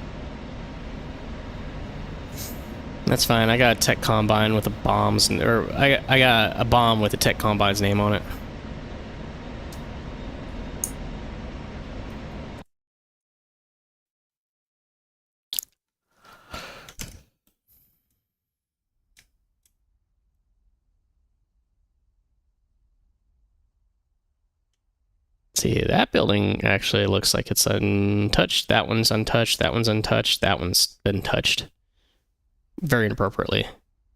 That's fine. I got a tech combine with the bombs, or I got a bomb with the tech combine's name on it. See, that building actually looks like it's untouched. That one's untouched. That one's untouched. That one's been touched. Very inappropriately.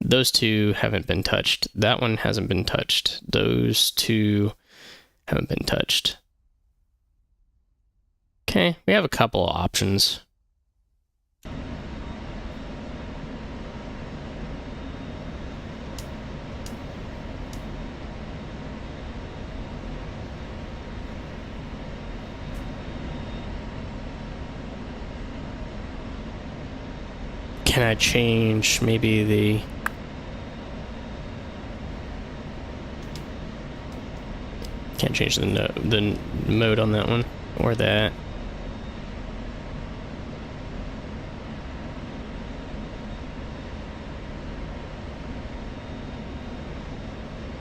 Those two haven't been touched. That one hasn't been touched. Those two haven't been touched. Okay, we have a couple of options. Can I change maybe the... Can't change the mode on that one, or that.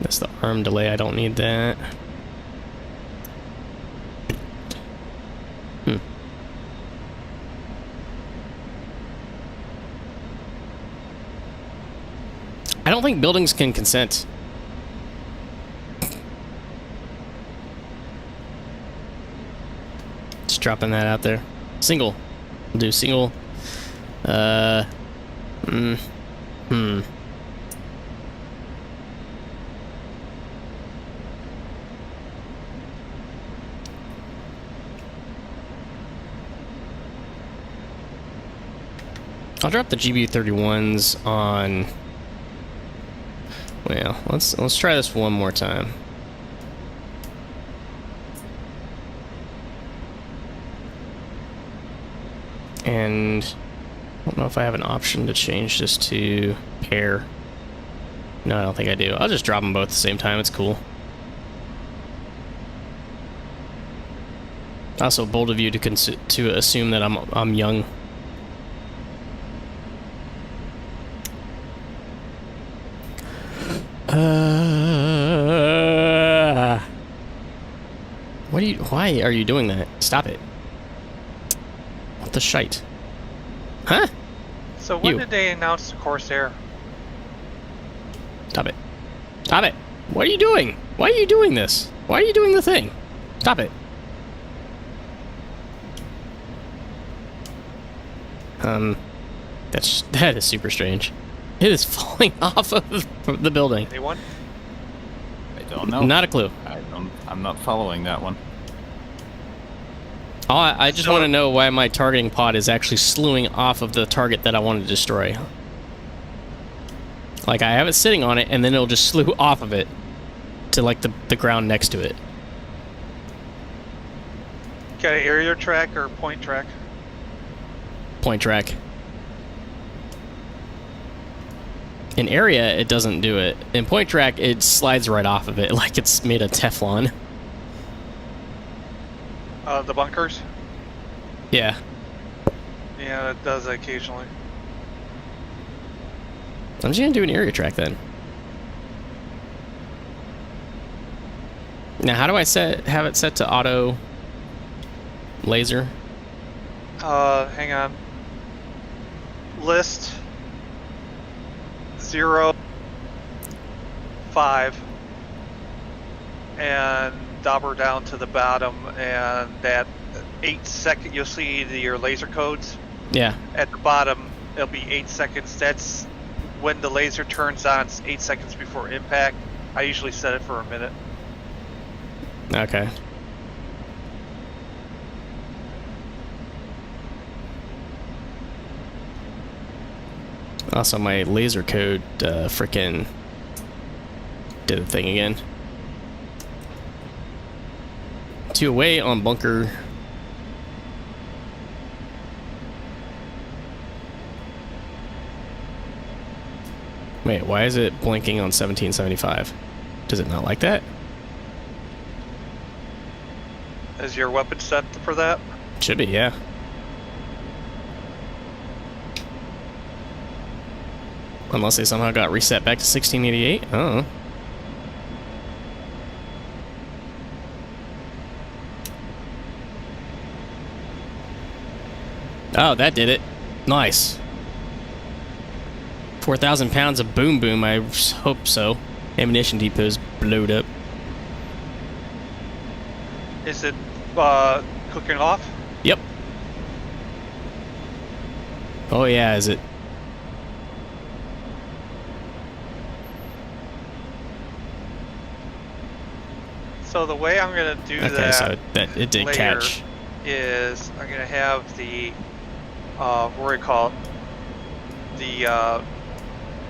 That's the arm delay, I don't need that. I don't think buildings can consent. Just dropping that out there. Single. We'll do single. I'll drop the GB31s on. Well, let's try this one more time. And I don't know if I have an option to change this to pair. No, I don't think I do. I'll just drop them both at the same time. It's cool. Also, bold of you to assume that I'm young. Why are you doing that? Stop it. What the shite? Huh? So when did they announce the Corsair? Stop it. Stop it. What are you doing? Why are you doing this? Why are you doing the thing? Stop it. That is super strange. It is falling off of the building. Anyone? I don't know. Not a clue. I'm not following that one. Oh, I just want to know why my targeting pod is actually slewing off of the target that I want to destroy. Like, I have it sitting on it, and then it'll just slew off of it to, like, the ground next to it. Got an area track or point track? Point track. In area, it doesn't do it. In point track, it slides right off of it like it's made of Teflon. The bunkers? Yeah. Yeah, it does occasionally. I'm just gonna do an area track then. Now, how do I have it set to auto laser? Hang on. List 0, 5, and dauber down to the bottom, and that 8-second, you'll see your laser codes. Yeah. At the bottom, it'll be 8 seconds. That's when the laser turns on. It's 8 seconds before impact. I usually set it for a minute. Okay. Also, my laser code frickin' did the thing again. 2 away on bunker. Wait, why is it blinking on 1775? Does it not like that? Is your weapon set for that? Should be, yeah. Unless they somehow got reset back to 1688. Oh. Oh, that did it. Nice. 4,000 pounds of boom boom, I hope so. Ammunition depot's blowed up. Is it cooking off? Yep. Oh yeah, is it? So the way I'm going to do Okay, so that it did catch. Is I'm going to have the what do you call it? The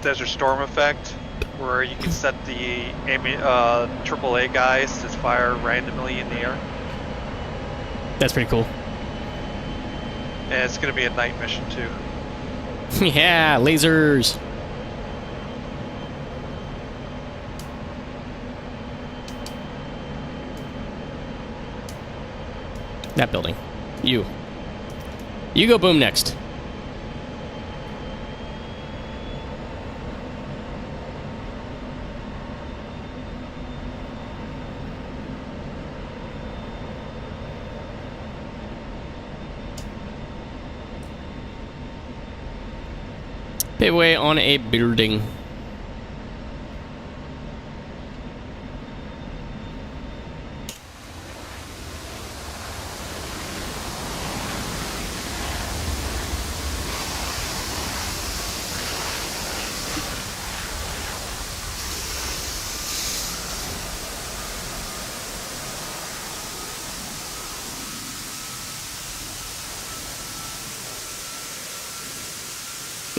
Desert Storm effect, where you can set the AAA guys to fire randomly in the air. That's pretty cool. And it's going to be a night mission too. Yeah, lasers. That building. You go boom next. Pivot away on a building.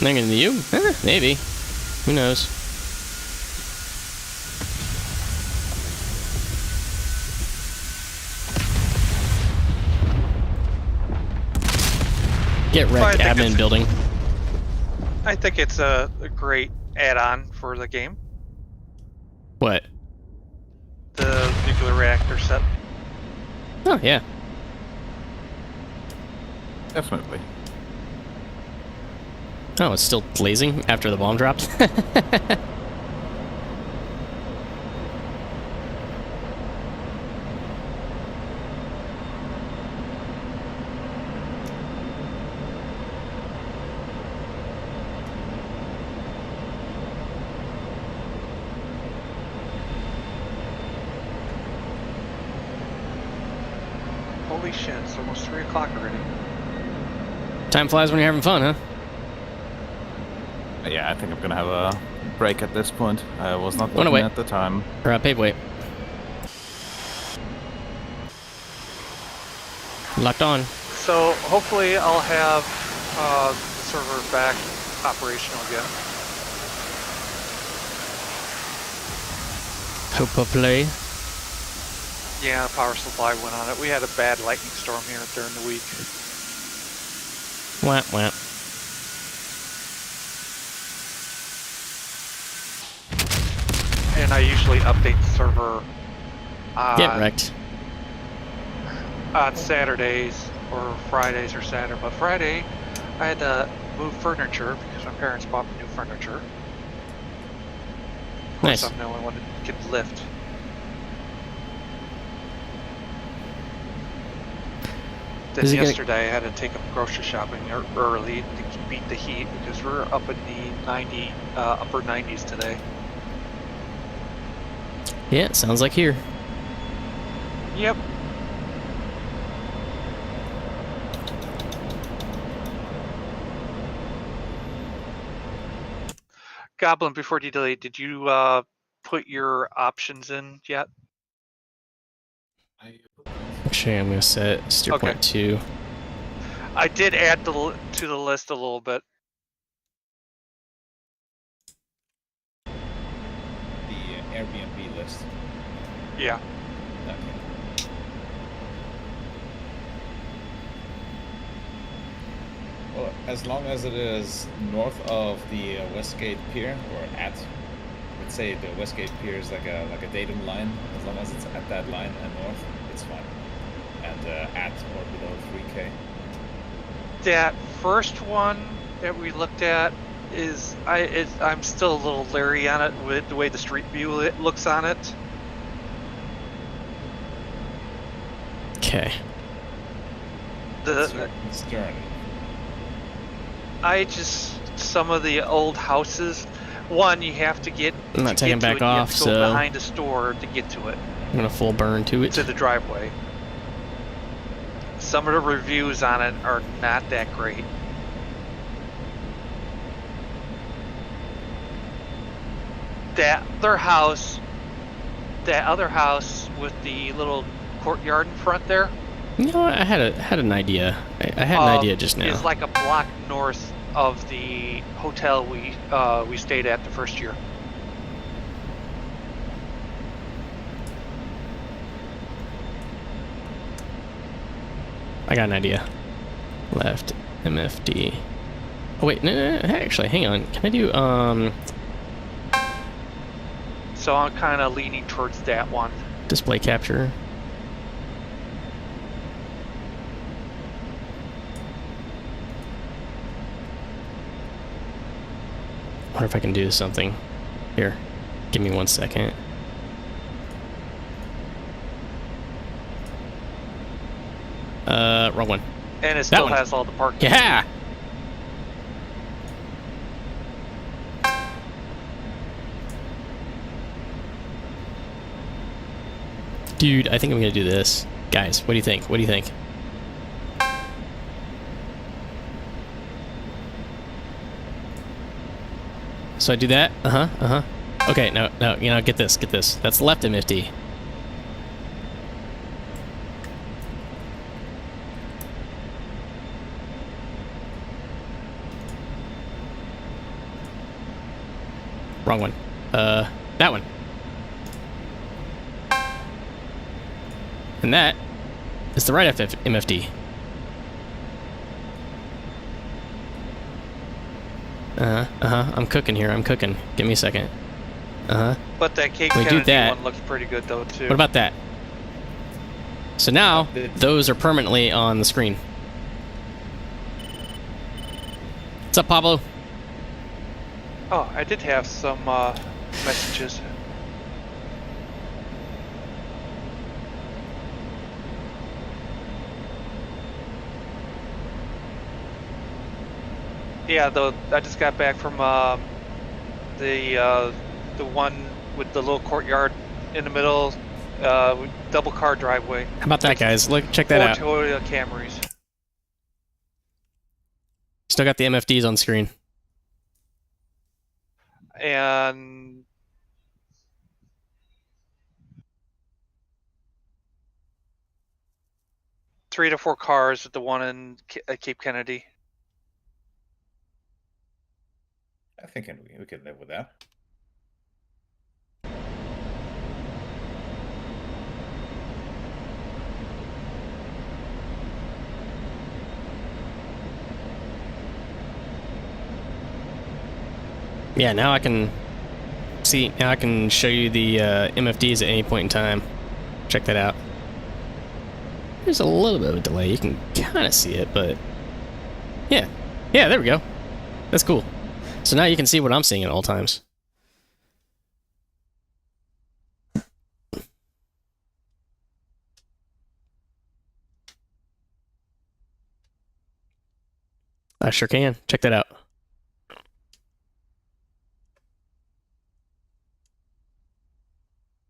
They're gonna you? Maybe. Who knows? Get wrecked, admin building. I think it's a great add-on for the game. What? The nuclear reactor set. Oh, yeah. Definitely. Oh, it's still blazing after the bomb dropped? Holy shit, it's almost 3 o'clock already. Time flies when you're having fun, huh? Yeah, I think I'm gonna have a break at this point. I was not Wanna looking wait. at the time. Or pave weight. Locked on. So hopefully I'll have the server back operational again. Hope play. Yeah, power supply went on it. We had a bad lightning storm here during the week. Wah, wah. And I usually update the server Get wrecked. on Saturdays or Fridays or Saturday. But Friday, I had to move furniture because my parents bought me new furniture. Of course, Nice. I'm the only one that can lift. Then Is it gonna- yesterday, I had to take up grocery shopping early to beat the heat because we're up in the upper 90s today. Yeah, sounds like here. Yep. Goblin, before you delete, did you put your options in yet? Actually, I'm gonna set steer Okay. point 2. I did add to the list a little bit. The Airbnb list. Yeah. Okay. Well, as long as it is north of the Westgate Pier, or at, let's say the Westgate Pier is like a datum line. As long as it's at that line and north, it's fine. And at or below 3K. That first one that we looked at is I'm still a little leery on it with the way the street view looks on it. Okay. What's your concern? Some of the old houses. One, you have to get. I'm not to taking get to back it, you have off, to go so behind a store to get to it, I'm gonna full burn to it. to the driveway. Some of the reviews on it are not that great. That other house with the little courtyard in front there. You know what? I had an idea. I had an idea just now. Is like a block north of the hotel we stayed at the first year. I got an idea. Left MFD. Oh wait, no, actually, hang on. Can I do So I'm kind of leaning towards that one. display capture? I wonder if I can do something. Here, give me 1 second. Wrong one. And it still one. has all the parking. Yeah! Dude, I think I'm gonna do this. Guys, what do you think? What do you think? So I do that? Okay, no, get this. That's left MFD. wrong one. That one. And that is the right MFD. I'm cooking here. I'm cooking. Give me a second. But that Cape We do Kennedy that. one looks pretty good though too. What about that? So now, those are permanently on the screen. What's up, Pablo? Oh, I did have some messages. Yeah, though I just got back from the one with the little courtyard in the middle, double car driveway. How about that, guys? Look, check that out. 4 Toyota Camrys. Still got the MFDs on screen. And three to four cars at the one in Cape Kennedy. I think we could live with that. Yeah, now I can see. Now I can show you the MFDs at any point in time. Check that out. There's a little bit of a delay. You can kind of see it, but yeah, there we go. That's cool. So now you can see what I'm seeing at all times. I sure can. Check that out.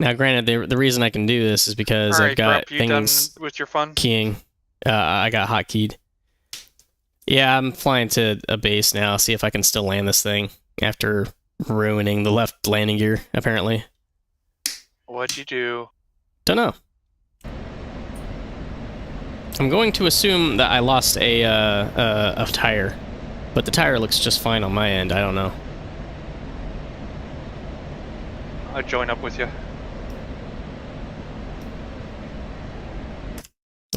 Now, granted, the reason I can do this is because I've got Grump, you things done with your fun? keying. I got hotkeyed. Yeah, I'm flying to a base now. See if I can still land this thing after ruining the left landing gear. Apparently. What'd you do? Don't know. I'm going to assume that I lost a tire, but the tire looks just fine on my end. I don't know. I'll join up with you.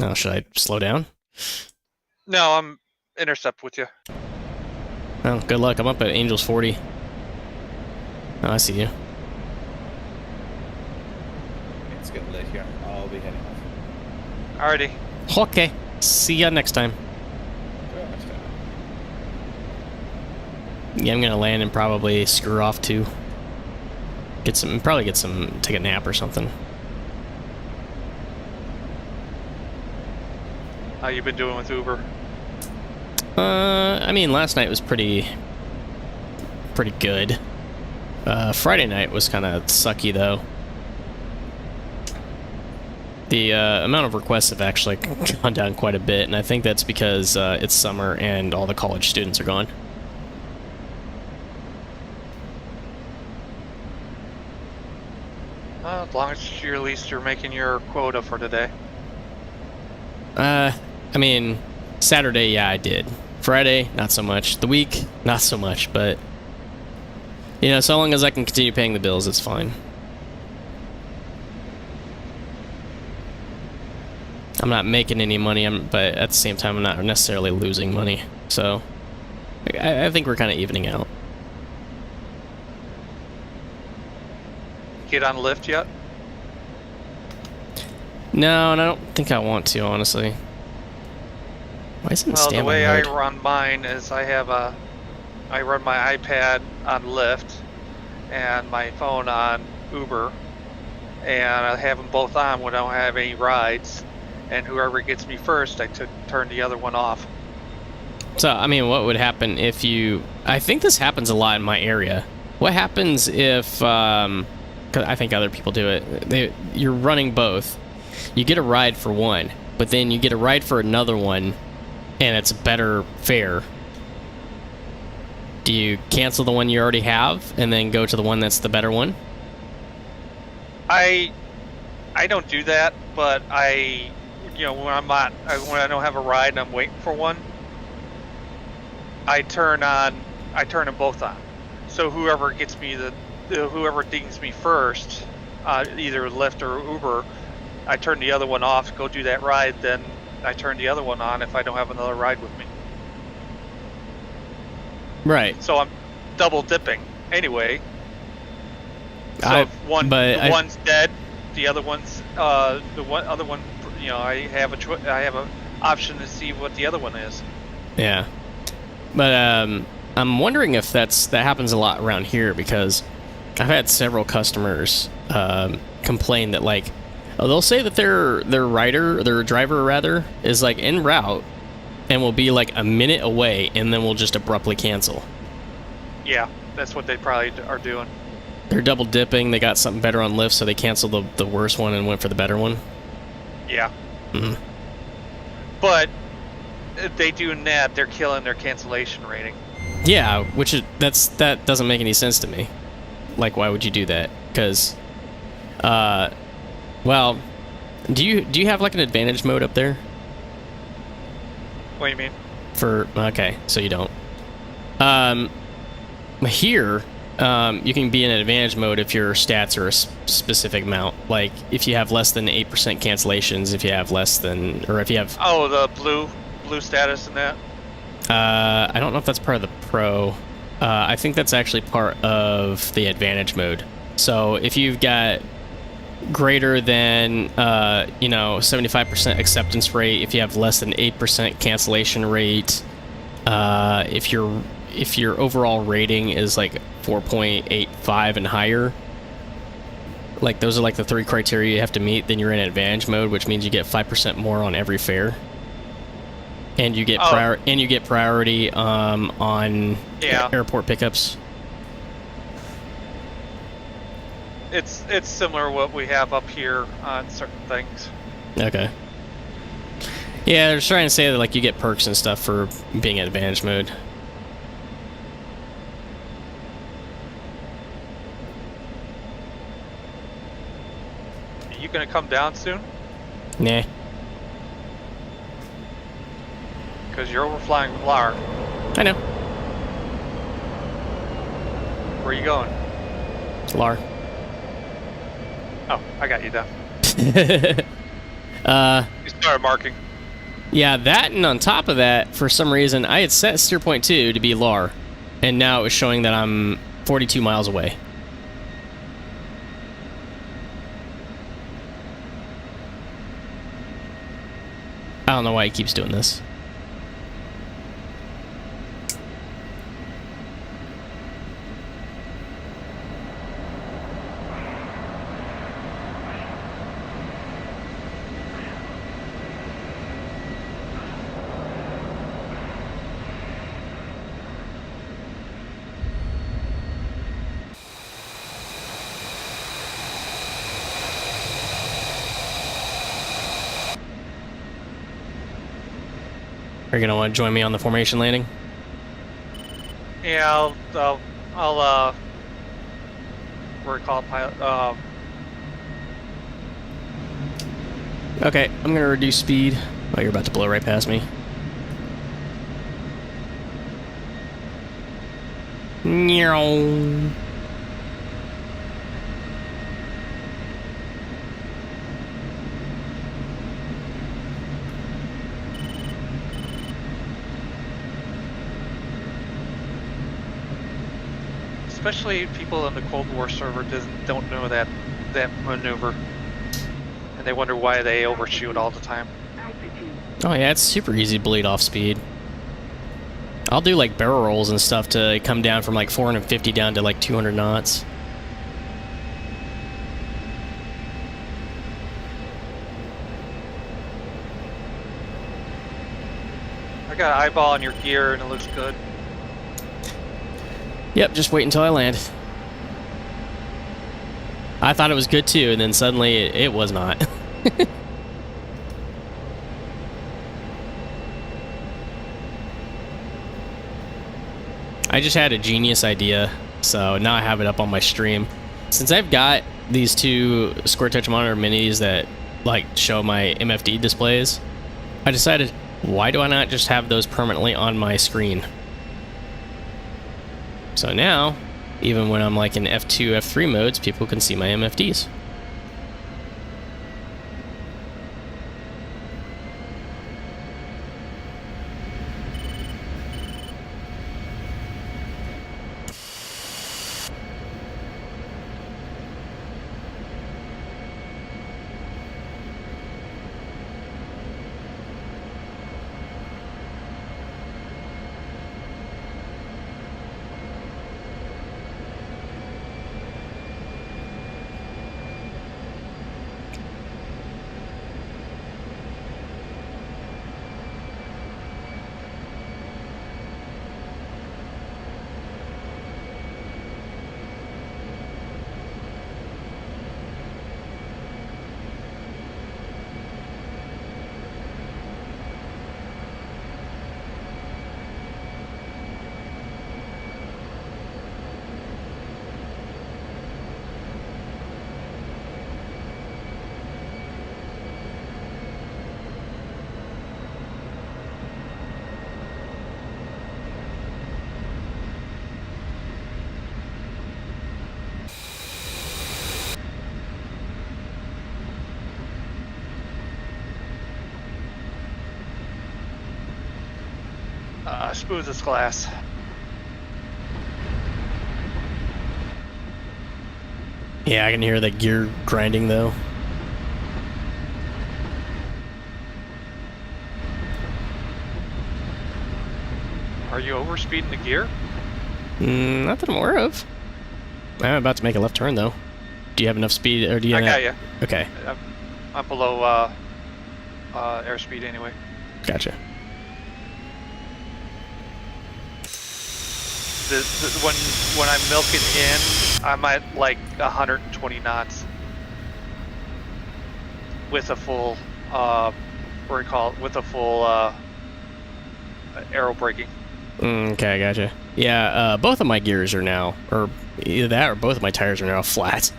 Oh, should I slow down? No, I'm intercept with you. Well, good luck. I'm up at Angels 40. Oh, I see you. It's getting late here. I'll be heading off. Alrighty. Okay. See ya next time. Very much time. Yeah, I'm gonna land and probably screw off too. Take a nap or something. How you been doing with Uber? I mean, last night was pretty good. Friday night was kind of sucky though. The amount of requests have actually gone down quite a bit, and I think that's because it's summer and all the college students are gone. As long as at least you're making your quota for today. I mean, Saturday, yeah, I did. Friday, not so much. The week, not so much, but you know, so long as I can continue paying the bills, it's fine. I'm not making any money, but at the same time, I'm not necessarily losing money. So, I think we're kind of evening out. Get on Lyft yet? No, and I don't think I want to, honestly. Why isn't it Well, the standby way I mode? run mine is I run my iPad on Lyft and my phone on Uber, and I have them both on when I don't have any rides. And whoever gets me first, I turn the other one off. So, I mean, what would happen if you... I think this happens a lot in my area. What happens if... 'cause I think other people do it. You're running both. You get a ride for one, but then you get a ride for another one, and it's a better fare. Do you cancel the one you already have, and then go to the one that's the better one? I don't do that, but when I don't have a ride and I'm waiting for one, I turn them both on. So whoever gets me whoever dings me first, either Lyft or Uber, I turn the other one off, go do that ride, then I turn the other one on if I don't have another ride with me. Right. So I'm double dipping anyway. So if one's dead, the other one's other one. You know, I have a option to see what the other one is. Yeah. But I'm wondering if that happens a lot around here, because I've had several customers complain that, like, they'll say that their driver rather, is like en route and will be like a minute away and then will just abruptly cancel. Yeah, that's what they probably are doing. They're double dipping. They got something better on Lyft, so they canceled the worst one and went for the better one. Yeah. Mm-hmm. But if they doing that, they're killing their cancellation rating. Yeah, that doesn't make any sense to me. Like, why would you do that? Because, well, do you have like an advantage mode up there? What do you mean? Okay, so you don't. Here, you can be in advantage mode if your stats are a specific amount. Like, if you have less than 8% cancellations, if you have less than, or if you have... Oh, the blue status and that? I don't know if that's part of the pro. I think that's actually part of the advantage mode. So if you've got greater than, 75% acceptance rate, if you have less than 8% cancellation rate, if your overall rating is like 4.85 and higher, like those are like the 3 criteria you have to meet, then you're in advantage mode, which means you get 5% more on every fare. And you get priority on airport pickups. It's similar to what we have up here on certain things. Okay. Yeah, they're trying to say that like you get perks and stuff for being in advantage mode. Are you gonna come down soon? Nah. Because you're overflying Lar. I know. Where are you going? Lar. Oh, I got you down. You started marking. Yeah, that, and on top of that, for some reason, I had set steer point 2 to be Lar, and now it was showing that I'm 42 miles away. I don't know why he keeps doing this. Are you gonna want to join me on the formation landing? Yeah, I'll recall pilot. Okay, I'm gonna reduce speed. Oh, you're about to blow right past me. Meow. Especially people in the Cold War server don't know that maneuver, and they wonder why they overshoot all the time. Oh yeah, it's super easy to bleed off speed. I'll do like barrel rolls and stuff to come down from like 450 down to like 200 knots. I got an eyeball on your gear and it looks good. Yep, just wait until I land. I thought it was good too, and then suddenly it was not. I just had a genius idea, so now I have it up on my stream. Since I've got these 2 Square Touch Monitor minis that like show my MFD displays, I decided, why do I not just have those permanently on my screen? So now, even when I'm like in F2, F3 modes, people can see my MFDs. Smooth as glass. Yeah, I can hear the gear grinding though. Are you overspeeding the gear? Not that I'm aware of. I'm about to make a left turn though. Do you have enough speed, or do you? I got you. Okay. I'm below airspeed anyway. Gotcha. When I'm milking in, I'm at like 120 knots with a full, what do you call it? With a full aero braking. Okay, gotcha. Yeah, both of my gears are now, or either that or both of my tires are now flat.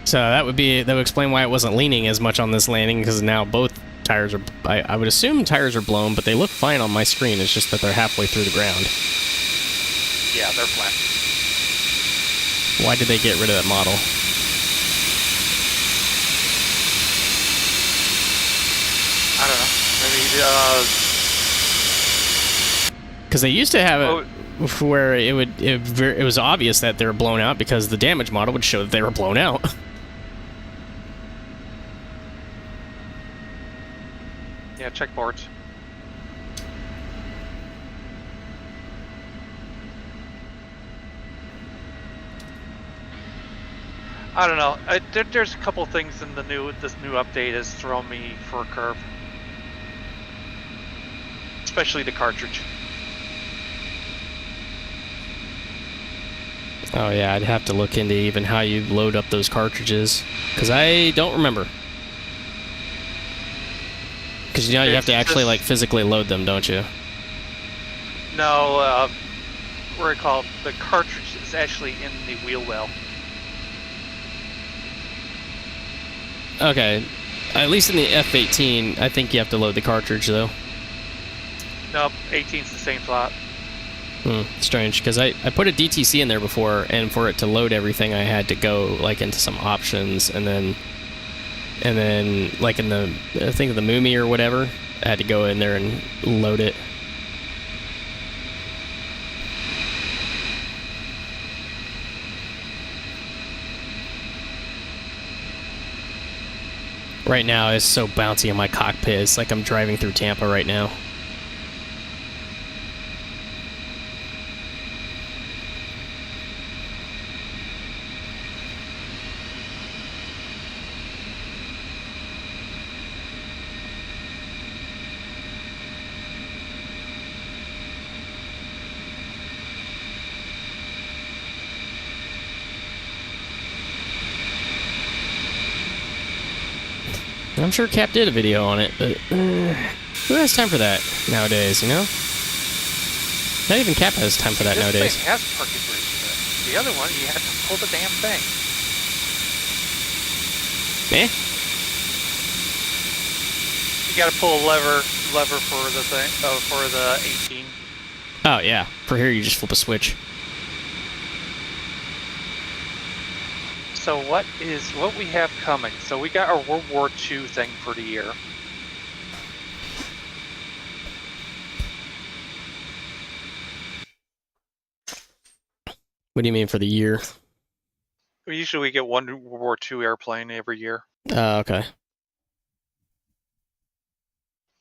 So that would explain why it wasn't leaning as much on this landing, because now both tires are, I would assume tires are blown, but they look fine on my screen. It's just that they're halfway through the ground. Yeah, they're flat. Why did they get rid of that model? I don't know. Maybe, because they used to have it where it was obvious that they were blown out, because the damage model would show that they were blown out. yeah, check boards. I don't know. There's a couple things in this new update has thrown me for a curve, especially the cartridge. Oh yeah, I'd have to look into even how you load up those cartridges, because I don't remember. Because you have to actually like physically load them, don't you? No, what do you call it? The cartridge is actually in the wheel well. Okay, at least in the F18, I think you have to load the cartridge though. Nope, 18's the same slot. Strange, because I put a DTC in there before, and for it to load everything, I had to go like into some options, and then like in the, I think the Moomy or whatever, I had to go in there and load it. Right now, it's so bouncy in my cockpit. It's like I'm driving through Tampa right now. I'm sure Cap did a video on it, but who has time for that nowadays, you know? Not even Cap has time for that nowadays. This thing has parking brakes. The other one, you have to pull the damn thing. Eh? You got to pull a lever for the thing, for the 18. Oh yeah, for here you just flip a switch. So what we have coming? So we got our World War II thing for the year. What do you mean for the year? Usually we get one World War II airplane every year. Okay.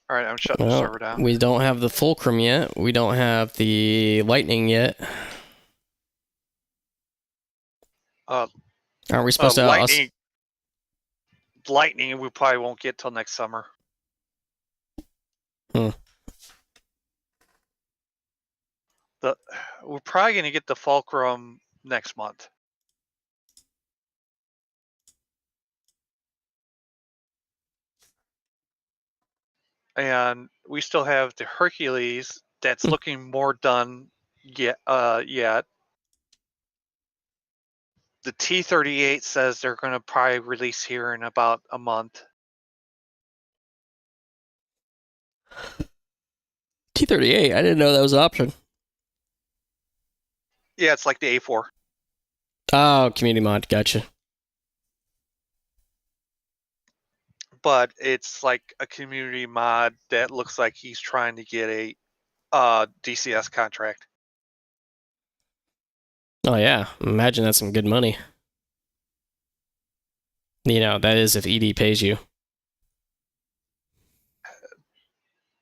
All right, I'm shutting the server down. We don't have the Fulcrum yet. We don't have the Lightning yet. Aren't we supposed to... Lightning we probably won't get till next summer. Hmm. We're probably going to get the Fulcrum next month. And we still have the Hercules that's looking more done yet. The T-38 says they're going to probably release here in about a month. T-38? I didn't know that was an option. Yeah, it's like the A4. Oh, community mod. Gotcha. But it's like a community mod that looks like he's trying to get a DCS contract. Oh, yeah. Imagine that's some good money. You know, that is if ED pays you.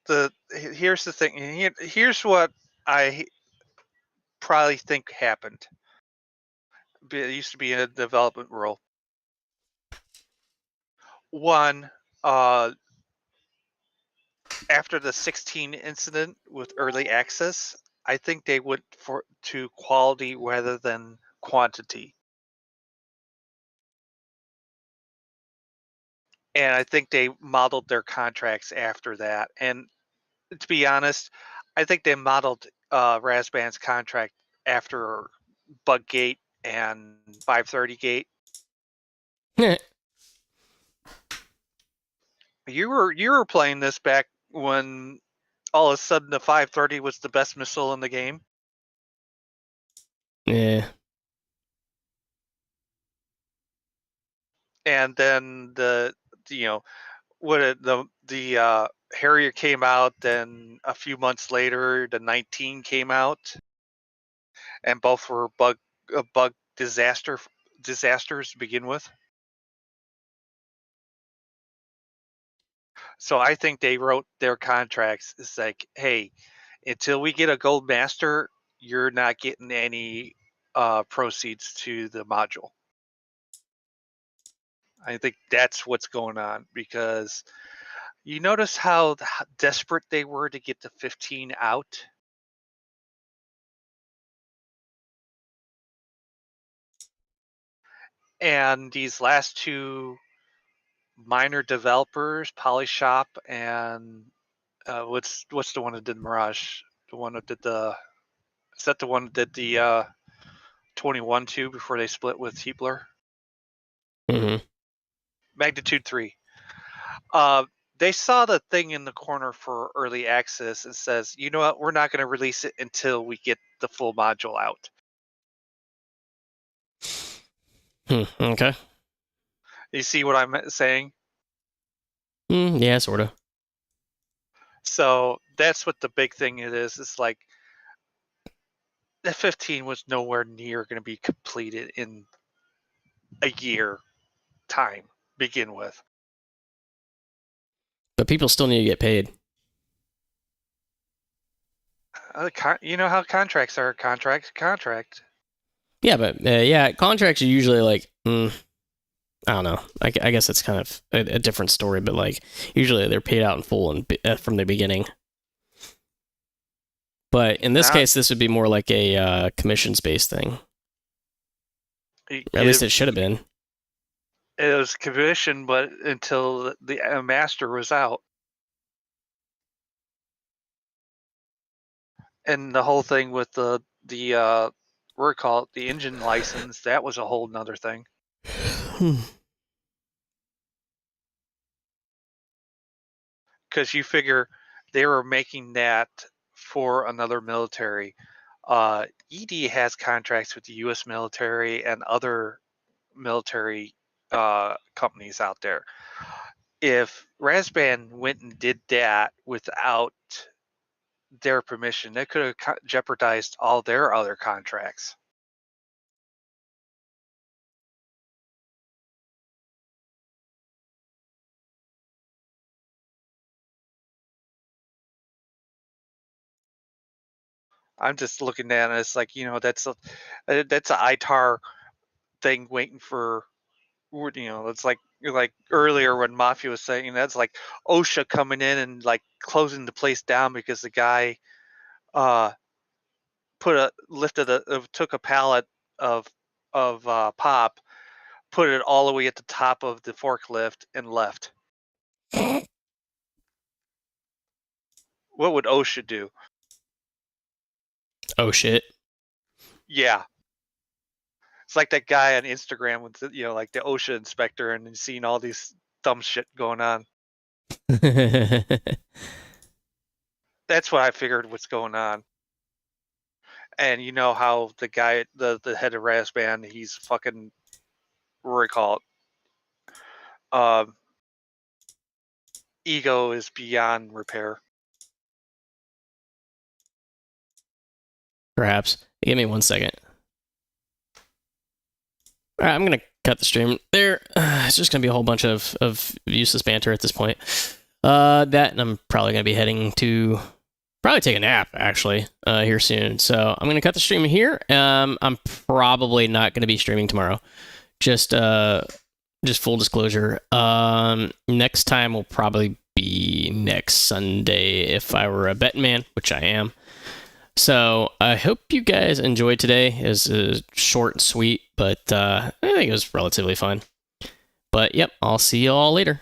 Here's the thing. Here's what I probably think happened. It used to be a development rule. One, after the 16 incident with early access, I think they went to quality rather than quantity. And I think they modeled their contracts after that. And to be honest, I think they modeled Razban's contract after Buggate and 530 Gate. You were playing this back when all of a sudden the 530 was the best missile in the game. Yeah. And then the Harrier came out, then a few months later the 19 came out, and both were bug disasters to begin with. So I think they wrote their contracts. It's like, hey, until we get a gold master, you're not getting any proceeds to the module. I think that's what's going on, because you notice how desperate they were to get the 15 out. And these last two minor developers, Polyshop and what's the one that did Mirage? The one that did is that the one that did the 21-2 before they split with Heapler? Mm-hmm. Magnitude 3. They saw the thing in the corner for early access and says, you know what, we're not going to release it until we get the full module out. Okay. You see what I'm saying? Yeah, sort of. So that's what the big thing it is. It's like the 15 was nowhere near going to be completed in a year time, begin with. But people still need to get paid. You know how contracts are. Contract. Yeah, but yeah, contracts are usually like, I don't know. I guess it's kind of a different story, but like usually they're paid out in full and from the beginning. But in this case, this would be more like a commissions-based thing. At least it should have been. It was commission, but until the master was out. And the whole thing with the engine license, that was a whole nother thing. Because you figure they were making that for another military. ED has contracts with the U.S. military and other military companies out there. If Razband went and did that without their permission, that could have jeopardized all their other contracts. I'm just looking at it, it's like, that's a ITAR thing waiting for, it's like earlier when Mafia was saying, that's like OSHA coming in and like closing the place down because the guy took a pallet of pop, put it all the way at the top of the forklift and left. What would OSHA do? Oh shit. Yeah. It's like that guy on Instagram with like the OSHA inspector and seeing all these dumb shit going on. That's what I figured what's going on. And you know how the guy, the head of Razband, he's fucking, what do you call it? Ego is beyond repair. Perhaps. Give me 1 second. All right, I'm going to cut the stream there. It's just going to be a whole bunch of useless banter at this point. That, and I'm probably going to be heading to probably take a nap, actually, here soon. So I'm going to cut the stream here. I'm probably not going to be streaming tomorrow. Just full disclosure. Next time will probably be next Sunday if I were a betting man, which I am. So I hope you guys enjoyed today. It was short and sweet, but I think it was relatively fun. But yep, I'll see you all later.